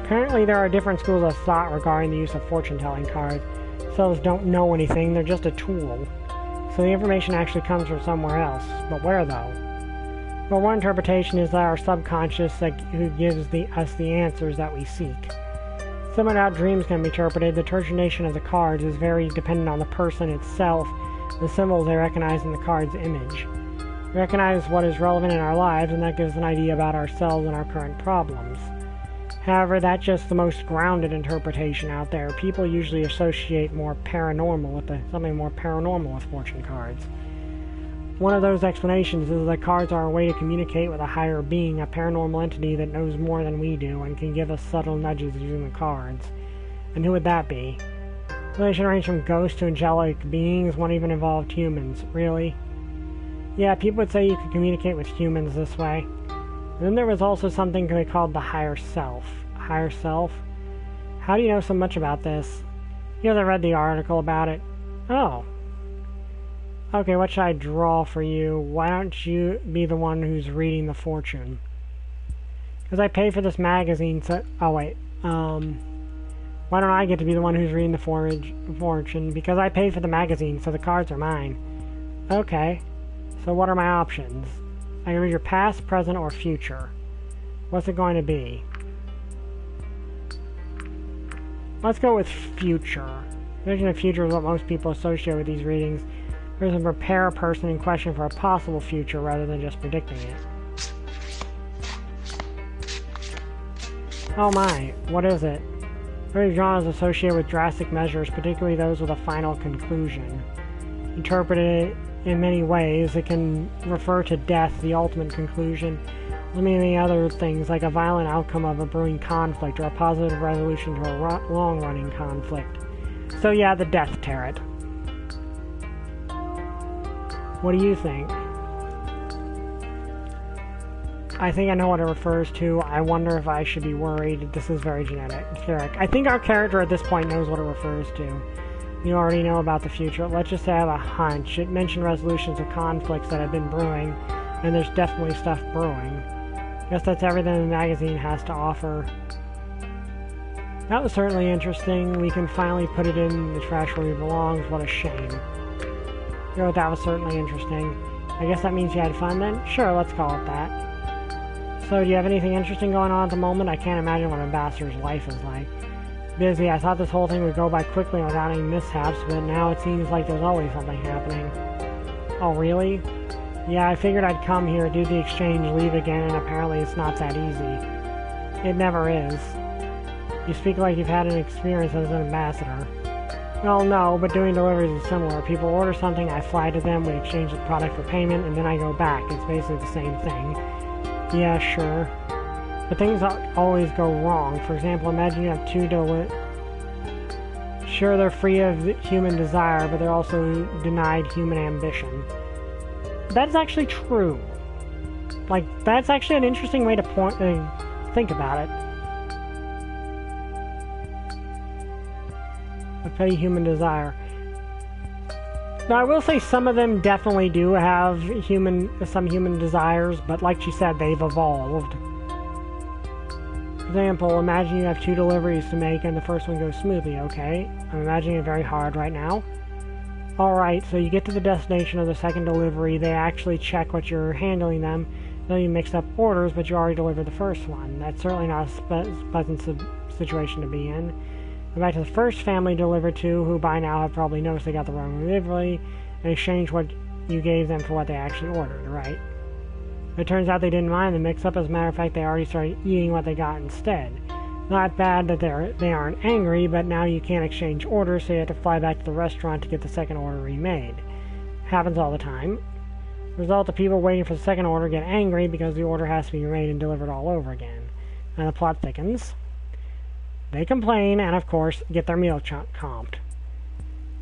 Apparently there are different schools of thought regarding the use of fortune-telling cards. Those don't know anything, they're just a tool. So the information actually comes from somewhere else. But where, though? Well, one interpretation is that our subconscious who gives us the answers that we seek. Similar to how dreams can be interpreted, the interpretation of the cards is very dependent on the person itself, the symbols they recognize in the card's image. We recognize what is relevant in our lives, and that gives an idea about ourselves and our current problems. However, that's just the most grounded interpretation out there. People usually associate more paranormal with something more paranormal with fortune cards. One of those explanations is that cards are a way to communicate with a higher being, a paranormal entity that knows more than we do and can give us subtle nudges using the cards. And who would that be? Relation range from ghosts to angelic beings, one even involved humans. Really? Yeah, people would say you could communicate with humans this way. And then there was also something they called the higher self. Higher self? How do you know so much about this? Because I read the article about it. Oh. Okay, what should I draw for you? Why don't you be the one who's reading the fortune? Because I pay for this magazine, so... Oh, wait. Why don't I get to be the one who's reading the fortune? Because I paid for the magazine, so the cards are mine. Okay. So what are my options? I can read your past, present, or future. What's it going to be? Let's go with future. Vision of future is what most people associate with these readings. There's to prepare a person in question for a possible future rather than just predicting it. Oh my, what is it? Every genre is associated with drastic measures, particularly those with a final conclusion. Interpreted in many ways, it can refer to death, the ultimate conclusion, limiting other things like a violent outcome of a brewing conflict or a positive resolution to a long-running conflict. So yeah, the death tarot. What do you think? I think I know what it refers to. I wonder if I should be worried. This is very generic. I think our character at this point knows what it refers to. You already know about the future. Let's just say I have a hunch. It mentioned resolutions of conflicts that have been brewing, and there's definitely stuff brewing. Guess that's everything the magazine has to offer. That was certainly interesting. We can finally put it in the trash where it belongs. What a shame. You know, that was certainly interesting. I guess that means you had fun then? Sure, let's call it that. So, do you have anything interesting going on at the moment? I can't imagine what an ambassador's life is like. Busy. I thought this whole thing would go by quickly without any mishaps, but now it seems like there's always something happening. Oh, really? Yeah, I figured I'd come here, do the exchange, leave again, and apparently it's not that easy. It never is. You speak like you've had an experience as an ambassador. Well, no, but doing deliveries is similar. People order something, I fly to them, we exchange the product for payment, and then I go back. It's basically the same thing. Yeah, sure. But things always go wrong. For example, imagine you have two Sure, they're free of human desire, but they're also denied human ambition. That's actually true. Like, that's actually an interesting way to think about it. A petty human desire. Now, I will say some of them definitely do have some human desires, but like she said, they've evolved. For example, imagine you have two deliveries to make and the first one goes smoothly, okay? I'm imagining it very hard right now. Alright, so you get to the destination of the second delivery, they actually check what you're handling them, then you mix up orders, but you already delivered the first one. That's certainly not a pleasant situation to be in. Back to the first family delivered to, who by now have probably noticed they got the wrong delivery, and exchanged what you gave them for what they actually ordered, right? It turns out they didn't mind the mix-up. As a matter of fact, they already started eating what they got instead. Not bad that they aren't angry, but now you can't exchange orders, so you have to fly back to the restaurant to get the second order remade. Happens all the time. Result, the people waiting for the second order get angry because the order has to be remade and delivered all over again. And the plot thickens. They complain, and of course, get their meal comped.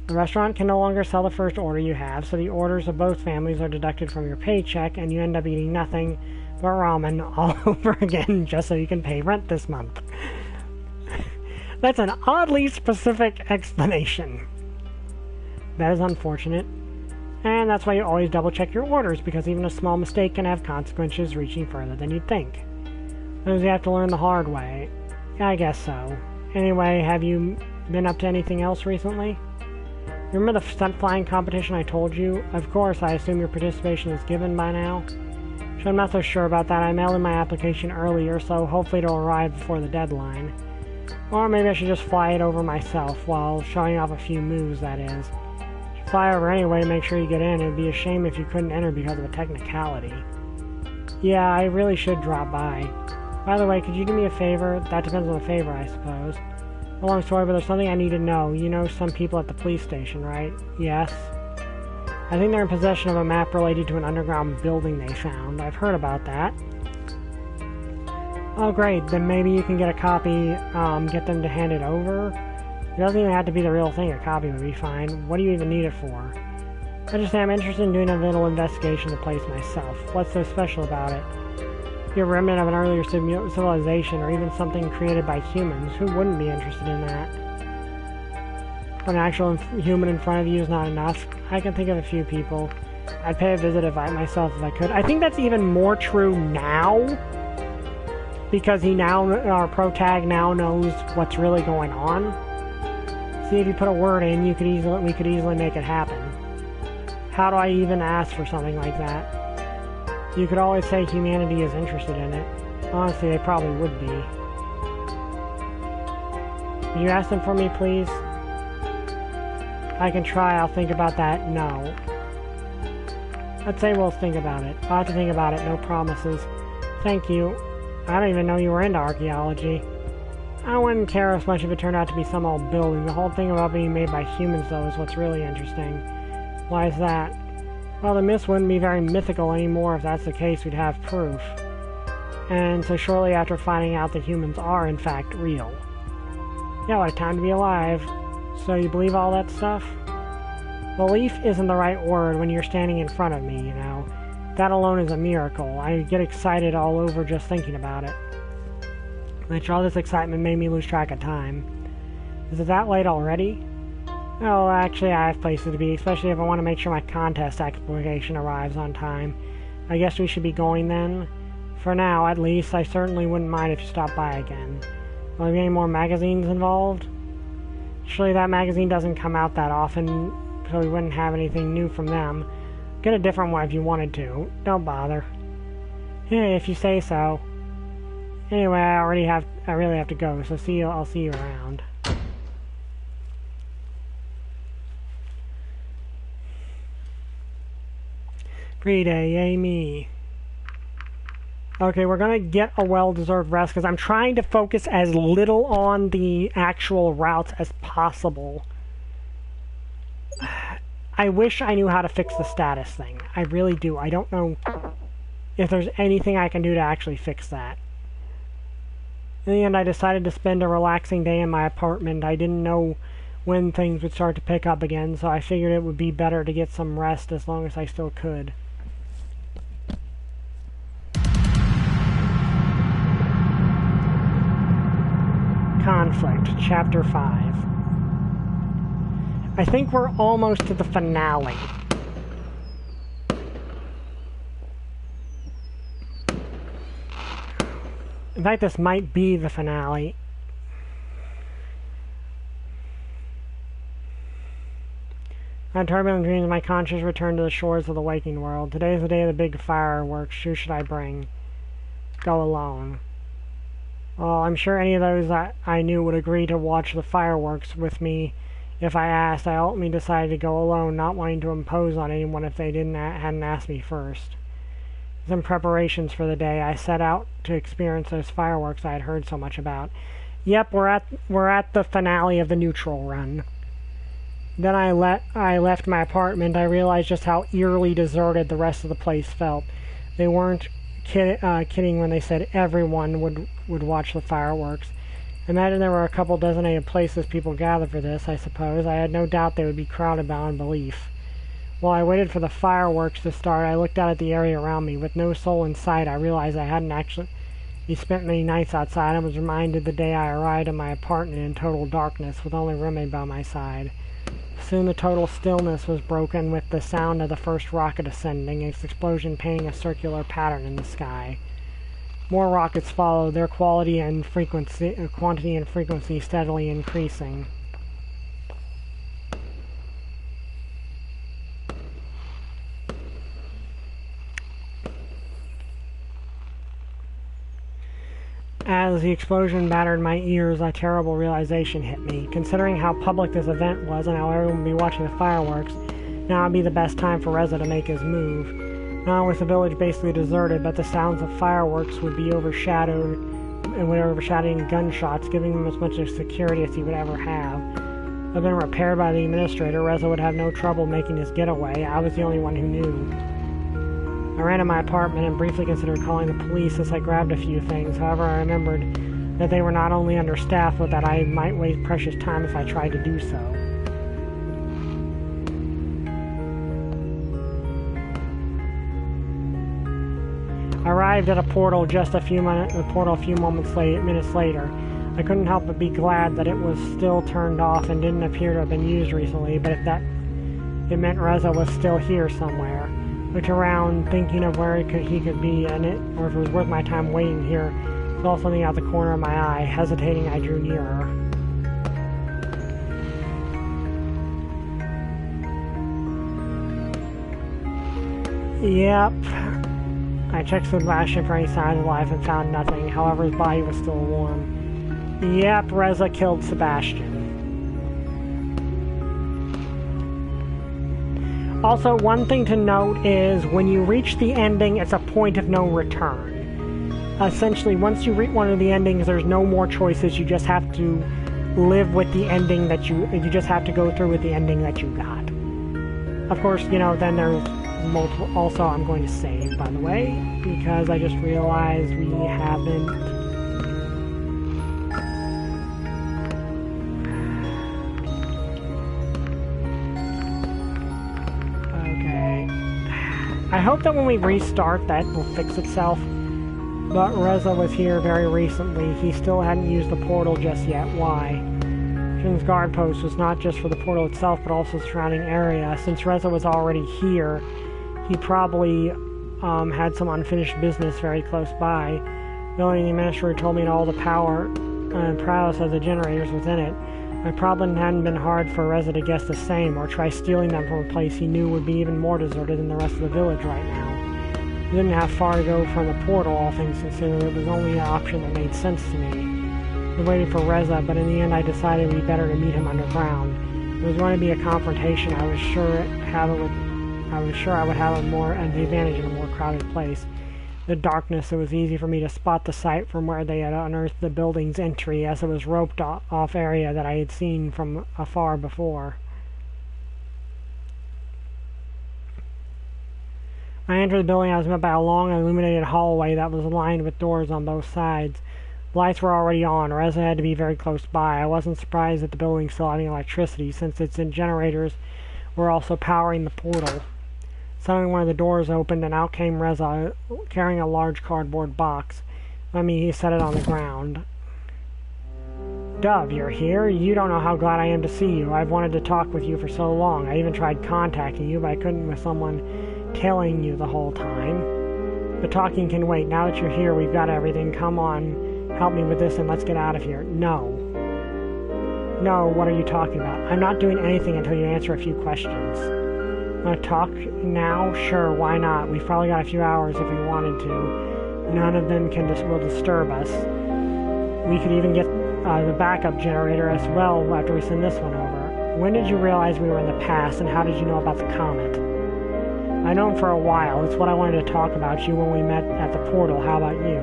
The restaurant can no longer sell the first order you have, so the orders of both families are deducted from your paycheck, and you end up eating nothing but ramen all over again just so you can pay rent this month. That's an oddly specific explanation. That is unfortunate. And that's why you always double-check your orders, because even a small mistake can have consequences reaching further than you'd think. Those you have to learn the hard way. I guess so. Anyway, have you been up to anything else recently? Remember the stunt flying competition I told you? Of course, I assume your participation is given by now. So I'm not so sure about that. I mailed in my application earlier, so hopefully it'll arrive before the deadline. Or maybe I should just fly it over myself, while showing off a few moves, that is. You should fly over anyway to make sure you get in. It would be a shame if you couldn't enter because of a technicality. Yeah, I really should drop by. By the way, could you do me a favor? That depends on the favor, I suppose. A long story, but there's something I need to know. You know some people at the police station, right? Yes. I think they're in possession of a map related to an underground building they found. I've heard about that. Oh, great. Then maybe you can get a copy, get them to hand it over? It doesn't even have to be the real thing. A copy would be fine. What do you even need it for? I just say I'm interested in doing a little investigation of the place myself. What's so special about it? You're a remnant of an earlier civilization, or even something created by humans. Who wouldn't be interested in that? When an actual human in front of you is not enough, I can think of a few people. I'd pay a visit myself if I could. I think that's even more true now, because our protag now knows what's really going on. See, if you put a word in, we could easily make it happen. How do I even ask for something like that? You could always say humanity is interested in it. Honestly, they probably would be. Can you ask them for me, please? I can try. I'll think about that. No. I'd say we'll think about it. I'll have to think about it. No promises. Thank you. I don't even know you were into archaeology. I wouldn't care as much if it turned out to be some old building. The whole thing about being made by humans, though, is what's really interesting. Why is that? Well, the myths wouldn't be very mythical anymore if that's the case. We'd have proof. And so shortly after finding out that humans are, in fact, real. Yeah, what a time to be alive. So you believe all that stuff? Belief isn't the right word when you're standing in front of me, you know. That alone is a miracle. I get excited all over just thinking about it. Which all this excitement made me lose track of time. Is it that late already? Oh, actually I have places to be, especially if I want to make sure my contest application arrives on time. I guess we should be going then? For now, at least, I certainly wouldn't mind if you stopped by again. Will there be any more magazines involved? Surely that magazine doesn't come out that often, so we wouldn't have anything new from them. Get a different one if you wanted to. Don't bother. Hey, if you say so. Anyway, I really have to go, so I'll see you around. Free day, yay me. Okay, we're gonna get a well-deserved rest because I'm trying to focus as little on the actual routes as possible. I wish I knew how to fix the status thing. I really do. I don't know if there's anything I can do to actually fix that. In the end, I decided to spend a relaxing day in my apartment. I didn't know when things would start to pick up again, so I figured it would be better to get some rest as long as I still could. Conflict, Chapter 5. I think we're almost to the finale. In fact, this might be the finale. I had turbulent dreams, my conscience returned to the shores of the waking world. Today is the day of the big fireworks. Who should I bring? Go alone. Well, I'm sure any of those that I knew would agree to watch the fireworks with me if I asked. I ultimately decided to go alone, not wanting to impose on anyone if they hadn't asked me first. In preparations for the day, I set out to experience those fireworks I had heard so much about. Yep, we're at the finale of the neutral run. Then I left my apartment. I realized just how eerily deserted the rest of the place felt. They weren't kidding when they said everyone would watch the fireworks. Imagine there were a couple designated places people gather for this, I suppose. I had no doubt they would be crowded beyond belief. While I waited for the fireworks to start, I looked out at the area around me. With no soul in sight, I realized I hadn't actually spent many nights outside. I was reminded the day I arrived at my apartment in total darkness, with only roommate by my side. Soon the total stillness was broken with the sound of the first rocket ascending, its explosion painting a circular pattern in the sky. More rockets followed, their quantity and frequency steadily increasing. As the explosion battered my ears, a terrible realization hit me. Considering how public this event was and how everyone would be watching the fireworks, now would be the best time for Reza to make his move. Not only was the village basically deserted, but the sounds of fireworks would be overshadowing gunshots, giving him as much security as he would ever have. Had been repaired by the administrator, Reza would have no trouble making his getaway. I was the only one who knew. I ran to my apartment and briefly considered calling the police as I grabbed a few things. However, I remembered that they were not only understaffed, but that I might waste precious time if I tried to do so. I arrived at a portal just a few minutes later. I couldn't help but be glad that it was still turned off and didn't appear to have been used recently, but if that it meant Reza was still here somewhere. Looked around, thinking of where he could be, or if it was worth my time waiting here. Saw something out the corner of my eye. Hesitating, I drew nearer. Yep. I checked Sebastian for any signs of life and found nothing. However, his body was still warm. Yep, Reza killed Sebastian. Also, one thing to note is when you reach the ending, it's a point of no return. essentially, once you reach one of the endings, there's no more choices. You just have to live with the ending that you just have to go through with the ending that you got. Of course, you know, then there's multiple. Also, I'm going to save, by the way, because I just realized we haven't. Okay. I hope that when we restart, that will fix itself. But Reza was here very recently. He still hadn't used the portal just yet. Why? Shin's guard post was not just for the portal itself, but also the surrounding area. Since Reza was already here, he probably had some unfinished business very close by. Knowing the administrator told me all the power and prowess of the generators within it, my problem hadn't been hard for Reza to guess the same, or try stealing them from a place he knew would be even more deserted than the rest of the village right now. We didn't have far to go from the portal, all things considered. It was only an option that made sense to me. I waited for Reza, but in the end I decided it would be better to meet him underground. It was going to be a confrontation. I was sure I would have an advantage in a more crowded place. In the darkness, it was easy for me to spot the site from where they had unearthed the building's entry, as it was roped off area that I had seen from afar before. When I entered the building, I was met by a long, illuminated hallway that was lined with doors on both sides. The lights were already on. Reza had to be very close by. I wasn't surprised that the building still had electricity, since its generators were also powering the portal. Suddenly one of the doors opened, and out came Reza, carrying a large cardboard box. He set it on the ground. Dove, you're here? You don't know how glad I am to see you. I've wanted to talk with you for so long. I even tried contacting you, but I couldn't with someone tailing you the whole time. But talking can wait. Now that you're here, we've got everything. Come on, help me with this and let's get out of here. No. No, what are you talking about? I'm not doing anything until you answer a few questions. Want to talk now? Sure, why not? We've probably got a few hours if we wanted to. None of them will disturb us. We could even get the backup generator as well after we send this one over. When did you realize we were in the past, and how did you know about the comet? I know him for a while. It's what I wanted to talk about you when we met at the portal. How about you?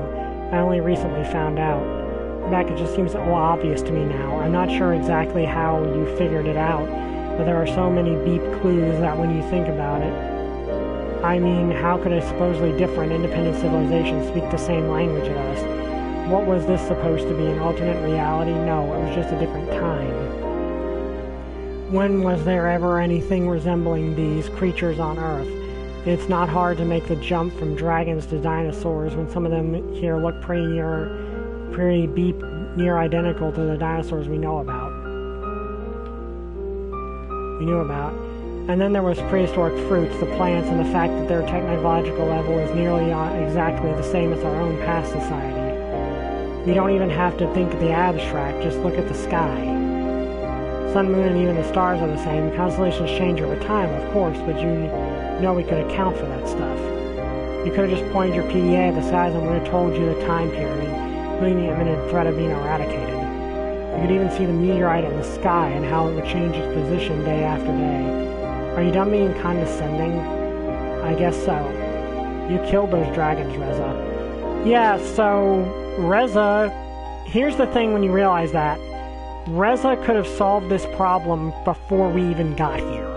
I only recently found out. Beck, it just seems all obvious to me now. I'm not sure exactly how you figured it out, but there are so many beep clues that when you think about it... I mean, how could a supposedly different, independent civilization speak the same language as us? What was this supposed to be, an alternate reality? No, it was just a different time. When was there ever anything resembling these creatures on Earth? It's not hard to make the jump from dragons to dinosaurs when some of them here look pretty near identical to the dinosaurs we knew about. And then there was prehistoric fruits, the plants, and the fact that their technological level is nearly exactly the same as our own past society. You don't even have to think of the abstract, just look at the sky. Sun, moon, and even the stars are the same. Constellations change over time, of course, but you know we could account for that stuff. You could have just pointed your PDA at the skies and would have told you the time period, including the imminent threat of being eradicated. You could even see the meteorite in the sky and how it would change its position day after day. Are you done being condescending? I guess so. You killed those dragons, Reza. Yeah, so Reza... Here's the thing when you realize that. Reza could have solved this problem before we even got here.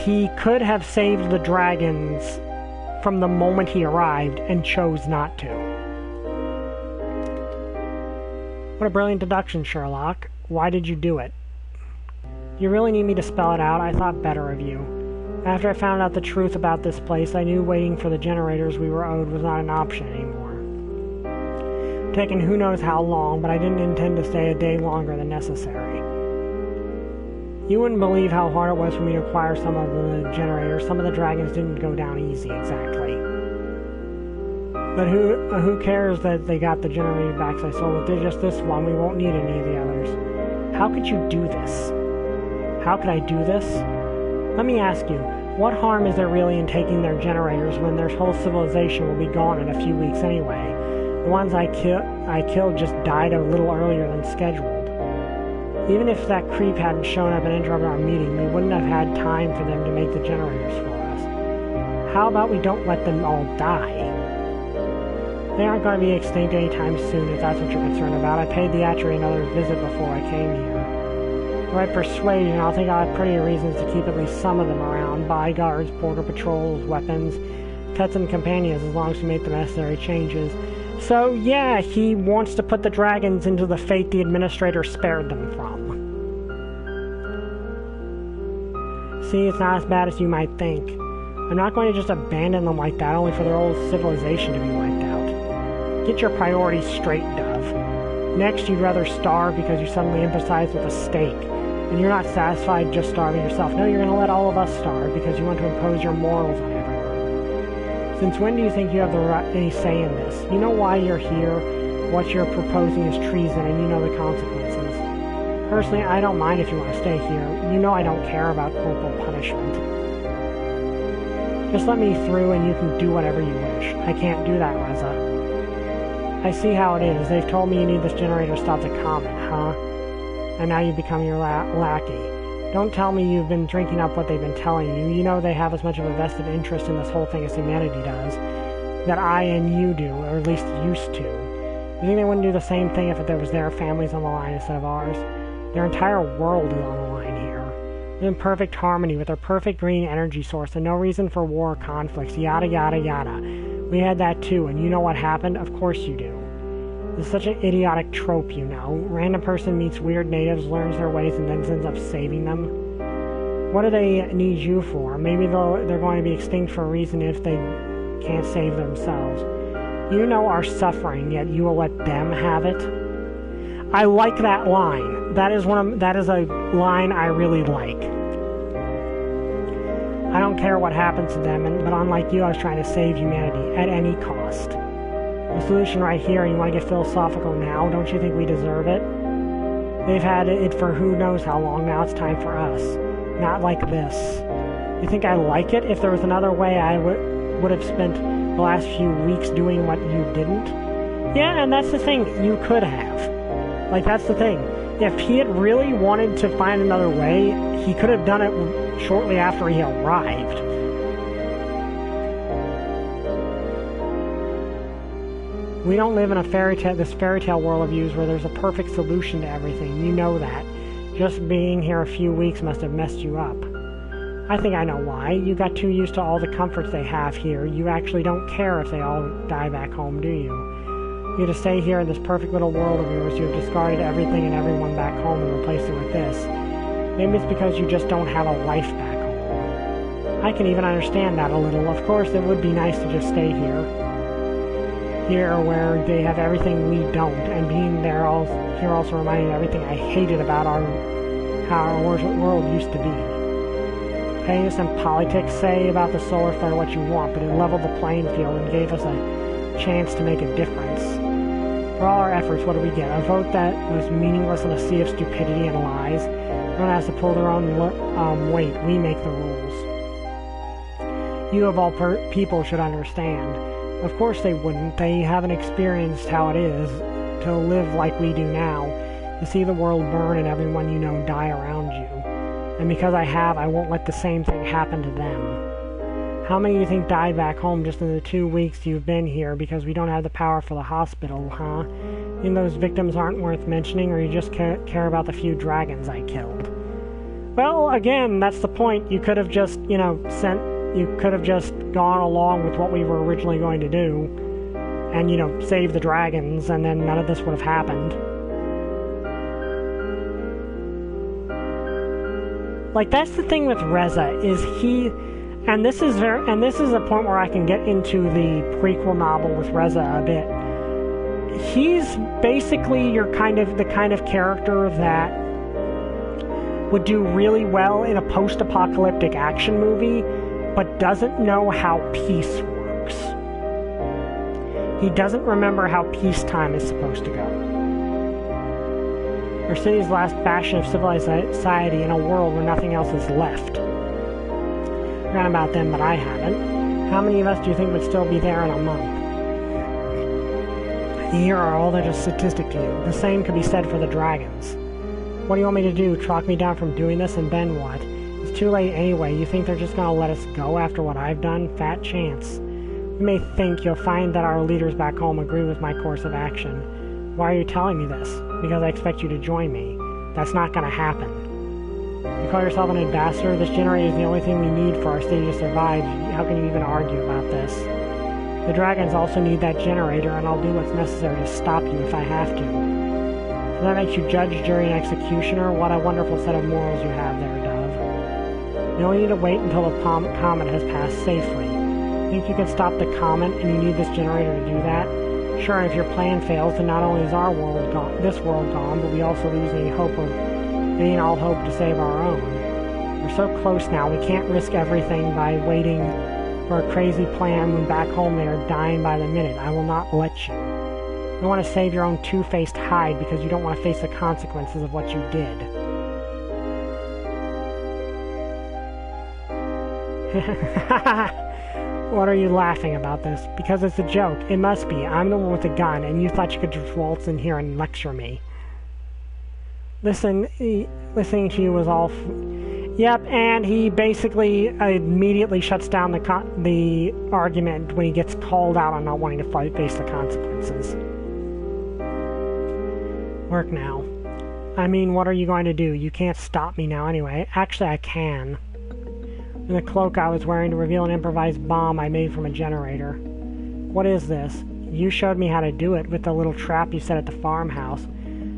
He could have saved the dragons from the moment he arrived and chose not to. What a brilliant deduction, Sherlock. Why did you do it? You really need me to spell it out? I thought better of you. After I found out the truth about this place, I knew waiting for the generators we were owed was not an option anymore. Taken who knows how long, but I didn't intend to stay a day longer than necessary. You wouldn't believe how hard it was for me to acquire some of the generators. Some of the dragons didn't go down easy, exactly. But who cares that they got the generator backs I sold? If they're just this one, we won't need any of the others. How could you do this? How could I do this? Let me ask you, what harm is there really in taking their generators when their whole civilization will be gone in a few weeks anyway? The ones I killed just died a little earlier than scheduled. Even if that creep hadn't shown up and interrupted our meeting, we wouldn't have had time for them to make the generators for us. How about we don't let them all die? They aren't going to be extinct anytime soon, if that's what you're concerned about. I paid the Atchery another visit before I came here. Right persuasion, I'll think I have pretty reasons to keep at least some of them around. Bodyguards, border patrols, weapons, pets and companions, as long as we make the necessary changes. So, yeah, he wants to put the dragons into the fate the administrator spared them from. See, it's not as bad as you might think. I'm not going to just abandon them like that, only for their old civilization to be wiped out. Get your priorities straight, Dove. Next, you'd rather starve because you suddenly empathize with a steak. And you're not satisfied just starving yourself. No, you're going to let all of us starve because you want to impose your morals on everyone. Since when do you think you have any say in this? You know why you're here. What you're proposing is treason, and you know the consequences. Personally, I don't mind if you want to stay here. You know I don't care about corporal punishment. Just let me through and you can do whatever you wish. I can't do that, Reza. I see how it is. They've told me you need this generator to stop the comet, huh? And now you become your lackey. Don't tell me you've been drinking up what they've been telling you. You know they have as much of a vested interest in this whole thing as humanity does. That I and you do, or at least used to. You think they wouldn't do the same thing if there was their families on the line instead of ours? Their entire world is on the line here. They're in perfect harmony with their perfect green energy source and no reason for war or conflicts, yada yada yada. We had that too, and you know what happened? Of course you do. It's such an idiotic trope, you know. Random person meets weird natives, learns their ways, and then ends up saving them. What do they need you for? Maybe they're going to be extinct for a reason if they can't save themselves. You know our suffering, yet you will let them have it? I like that line. That is a line I really like. I don't care what happens to them, but unlike you, I was trying to save humanity at any cost. The solution right here, and you want to get philosophical now? Don't you think we deserve it? They've had it for who knows how long, now it's time for us. Not like this. You think I like it? If there was another way, I would have spent the last few weeks doing what you didn't? Yeah, and that's the thing, you could have. Like, that's the thing. If he had really wanted to find another way, he could have done it shortly after he arrived. We don't live in this fairy tale world of yours where there's a perfect solution to everything. You know that. Just being here a few weeks must have messed you up. I think I know why. You got too used to all the comforts they have here. You actually don't care if they all die back home, do you? You to stay here in this perfect little world of yours, you have discarded everything and everyone back home and replaced it with this. Maybe it's because you just don't have a life back home. I can even understand that a little. Of course, it would be nice to just stay here. Here where they have everything we don't, and being there here also reminded me of everything I hated about how our world used to be. Pettiness and politics say about the solar flare what you want, but it leveled the playing field and gave us a chance to make a difference. For all our efforts, what do we get? A vote that was meaningless in a sea of stupidity and lies. Everyone has to pull their own weight. We make the rules. You of all people should understand. Of course they wouldn't. They haven't experienced how it is to live like we do now, to see the world burn and everyone you know die around you. And because I have, I won't let the same thing happen to them. How many do you think died back home just in the 2 weeks you've been here because we don't have the power for the hospital, huh? You think those victims aren't worth mentioning, or you just care about the few dragons I killed? Well, again, that's the point. You could have just, you could have just gone along with what we were originally going to do and, save the dragons, and then none of this would have happened. Like, that's the thing with Reza, is he... And this is a point where I can get into the prequel novel with Reza a bit. He's basically the kind of character that would do really well in a post-apocalyptic action movie, but doesn't know how peace works. He doesn't remember how peacetime is supposed to go. Our city's last bastion of civilized society in a world where nothing else is left. Forgotten about them, but I haven't. How many of us do you think would still be there in a month? Here are all that are statistic to you. The same could be said for the dragons. What do you want me to do? Talk me down from doing this, and then what? It's too late anyway. You think they're just going to let us go after what I've done? Fat chance. You may think you'll find that our leaders back home agree with my course of action. Why are you telling me this? Because I expect you to join me. That's not going to happen. You call yourself an ambassador? This generator is the only thing we need for our city to survive. How can you even argue about this? The dragons also need that generator, and I'll do what's necessary to stop you if I have to. So that makes you judge, jury, and executioner? What a wonderful set of morals you have there, Dove. You only need to wait until the comet has passed safely. Think you can stop the comet, and you need this generator to do that? Sure, if your plan fails, then not only is our world gone, this world gone, but we also lose any all hope to save our own. We're so close now, we can't risk everything by waiting for a crazy plan when back home they are dying by the minute. I will not let you. You don't want to save your own two-faced hide because you don't want to face the consequences of what you did. What are you laughing about this? Because it's a joke. It must be. I'm the one with the gun, and you thought you could just waltz in here and lecture me. Listening to you was all... Yep, and he basically immediately shuts down the argument when he gets called out on not wanting to face the consequences. Work now. I mean, what are you going to do? You can't stop me now anyway. Actually, I can. In the cloak I was wearing to reveal an improvised bomb I made from a generator. What is this? You showed me how to do it with the little trap you set at the farmhouse.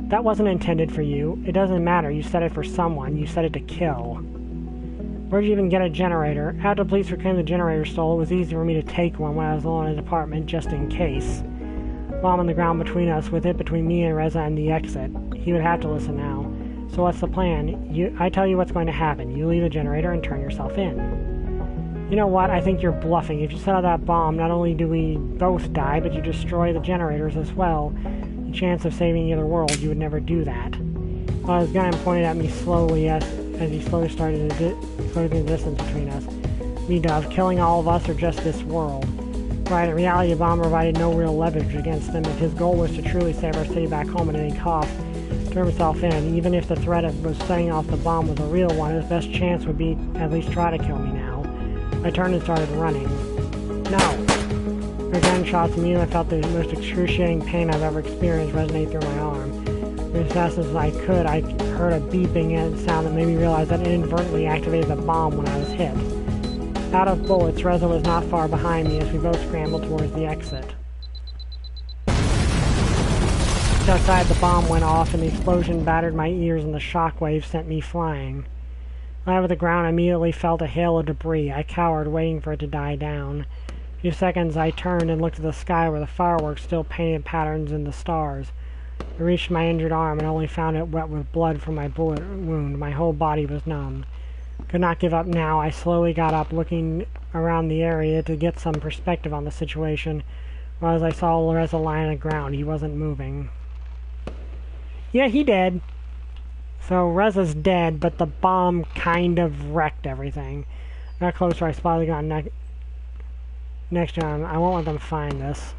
That wasn't intended for you. It doesn't matter. You set it for someone. You set it to kill. Where'd you even get a generator? After the police reclaimed the generator stole, it was easy for me to take one when I was alone in the apartment, just in case. Bomb on the ground between us, with it between me and Reza and the exit. He would have to listen now. So what's the plan? I tell you what's going to happen. You leave the generator and turn yourself in. You know what? I think you're bluffing. If you set out that bomb, not only do we both die, but you destroy the generators as well. The chance of saving the other world, you would never do that. Well, his gun pointed at me slowly as he slowly started closing the distance between us. Me, Dove, killing all of us or just this world? Right, in reality, the bomb provided no real leverage against him. If his goal was to truly save our city back home at any cost, turn himself in, even if the threat of setting off the bomb was a real one, his best chance would be at least try to kill me now. I turned and started running. No! A gunshot to me, and I felt the most excruciating pain I've ever experienced resonate through my arm. As fast as I could, I heard a beeping sound that made me realize that I inadvertently activated the bomb when I was hit. Out of bullets, Reza was not far behind me as we both scrambled towards the exit. Outside, the bomb went off, and the explosion battered my ears, and the shockwave sent me flying. When I was on the ground, I immediately felt a hail of debris. I cowered, waiting for it to die down. A few seconds, I turned and looked at the sky where the fireworks still painted patterns in the stars. I reached my injured arm and only found it wet with blood from my bullet wound. My whole body was numb. Could not give up now. I slowly got up, looking around the area to get some perspective on the situation. Well, as I saw Reza lying on the ground, he wasn't moving. Yeah, he dead. So Reza's dead, but the bomb kind of wrecked everything. I got closer, I spotted the gun next to him. I won't let them find this.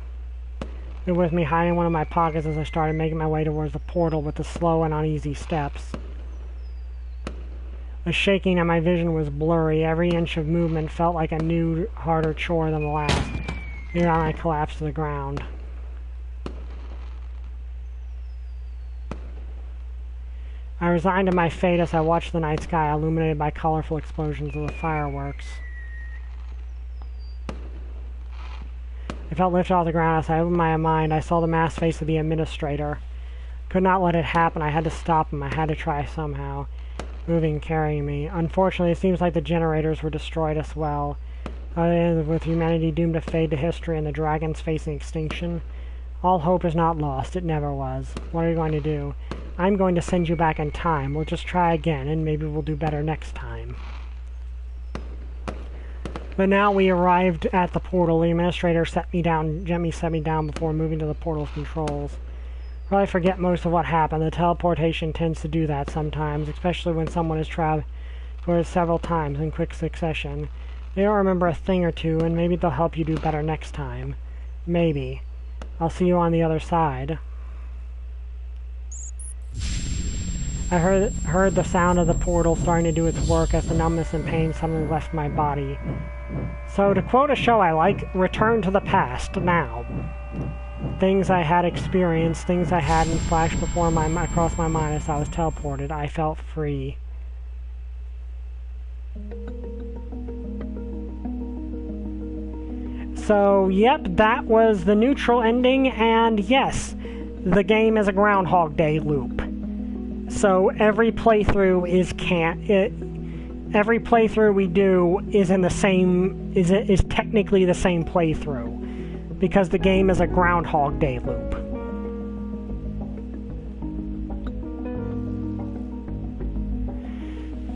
It was with me hiding in one of my pockets as I started making my way towards the portal with the slow and uneasy steps. The shaking and my vision was blurry. Every inch of movement felt like a new, harder chore than the last. Near on, I collapsed to the ground. I resigned to my fate as I watched the night sky illuminated by colorful explosions of the fireworks. I felt lifted off the ground as I opened my mind. I saw the masked face of the administrator. Could not let it happen. I had to stop him. I had to try somehow. Moving, carrying me. Unfortunately, it seems like the generators were destroyed as well. With humanity doomed to fade to history and the dragons facing extinction. All hope is not lost. It never was. What are you going to do? I'm going to send you back in time. We'll just try again, and maybe we'll do better next time. But now we arrived at the portal. The administrator gently set me down before moving to the portal's controls. Probably forget most of what happened. The teleportation tends to do that sometimes, especially when someone has traveled several times in quick succession. They don't remember a thing or two, and maybe they'll help you do better next time. Maybe. I'll see you on the other side. I heard the sound of the portal starting to do its work as the numbness and pain suddenly left my body. So to quote a show I like, return to the past now. Things I had experienced, things I hadn't flashed before across my mind as I was teleported. I felt free. So, yep, that was the neutral ending, and yes, the game is a Groundhog Day loop. So every playthrough every playthrough we do is in the same is technically the same playthrough, because the game is a Groundhog Day loop.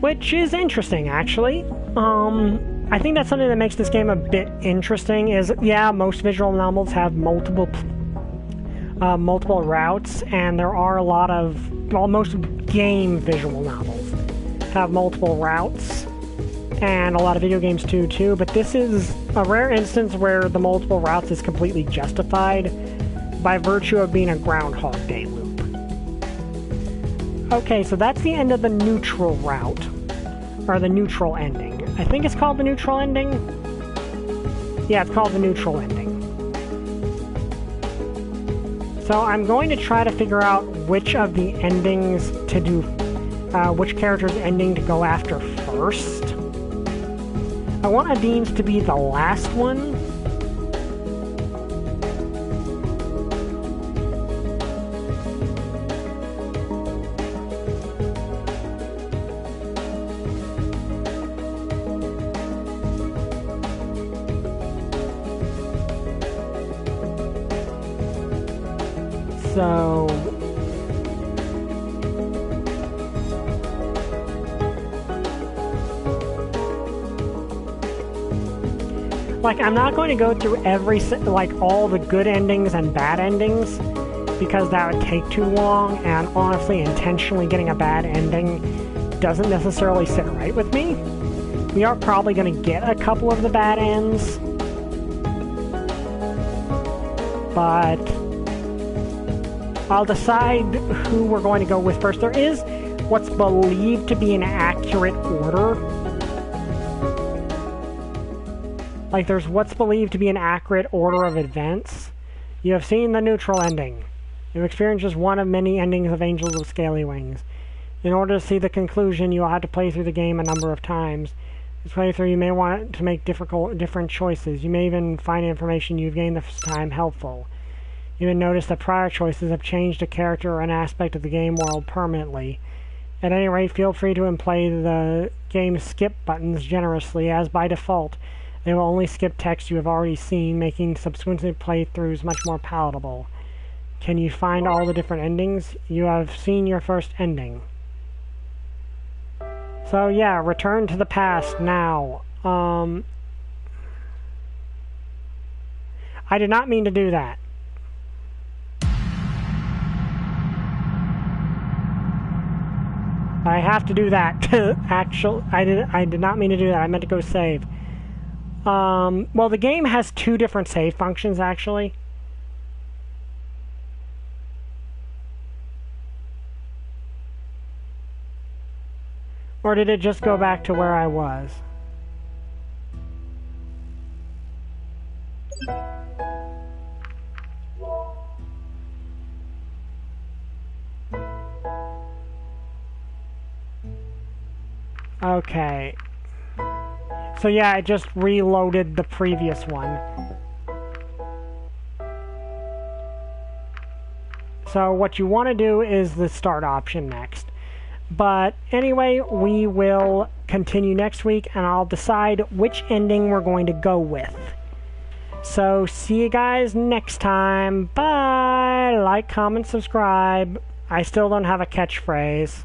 Which is interesting, actually. I think that's something that makes this game a bit interesting, is, yeah, most visual novels have multiple routes, and there are a lot of, well, most game visual novels have multiple routes, and a lot of video games too, but this is a rare instance where the multiple routes is completely justified by virtue of being a Groundhog Day loop. Okay, so that's the end of the neutral route, or the neutral ending. I think it's called the neutral ending? Yeah, it's called the neutral ending. So I'm going to try to figure out which of the endings to do, which character's ending to go after first. I want Adine's to be the last one. So, like, I'm not going to go through all the good endings and bad endings, because that would take too long, and honestly, intentionally getting a bad ending doesn't necessarily sit right with me. We are probably going to get a couple of the bad ends, but I'll decide who we're going to go with first. There is what's believed to be an accurate order. Like, there's what's believed to be an accurate order of events. You have seen the neutral ending. You've experienced just one of many endings of Angels with Scaly Wings. In order to see the conclusion, you will have to play through the game a number of times. This playthrough, you may want to make different choices. You may even find information you've gained this time helpful. You may notice that prior choices have changed a character or an aspect of the game world permanently. At any rate, feel free to play the game's skip buttons generously, as by default, they will only skip text you have already seen, making subsequent playthroughs much more palatable. Can you find all the different endings? You have seen your first ending. So yeah, return to the past now. I did not mean to do that. I have to do that. I did not mean to do that. I meant to go save. Well, the game has two different save functions, actually. Or did it just go back to where I was? Okay. So yeah, I just reloaded the previous one. So what you want to do is the start option next. But anyway, we will continue next week, and I'll decide which ending we're going to go with. So see you guys next time. Bye! Like, comment, subscribe. I still don't have a catchphrase.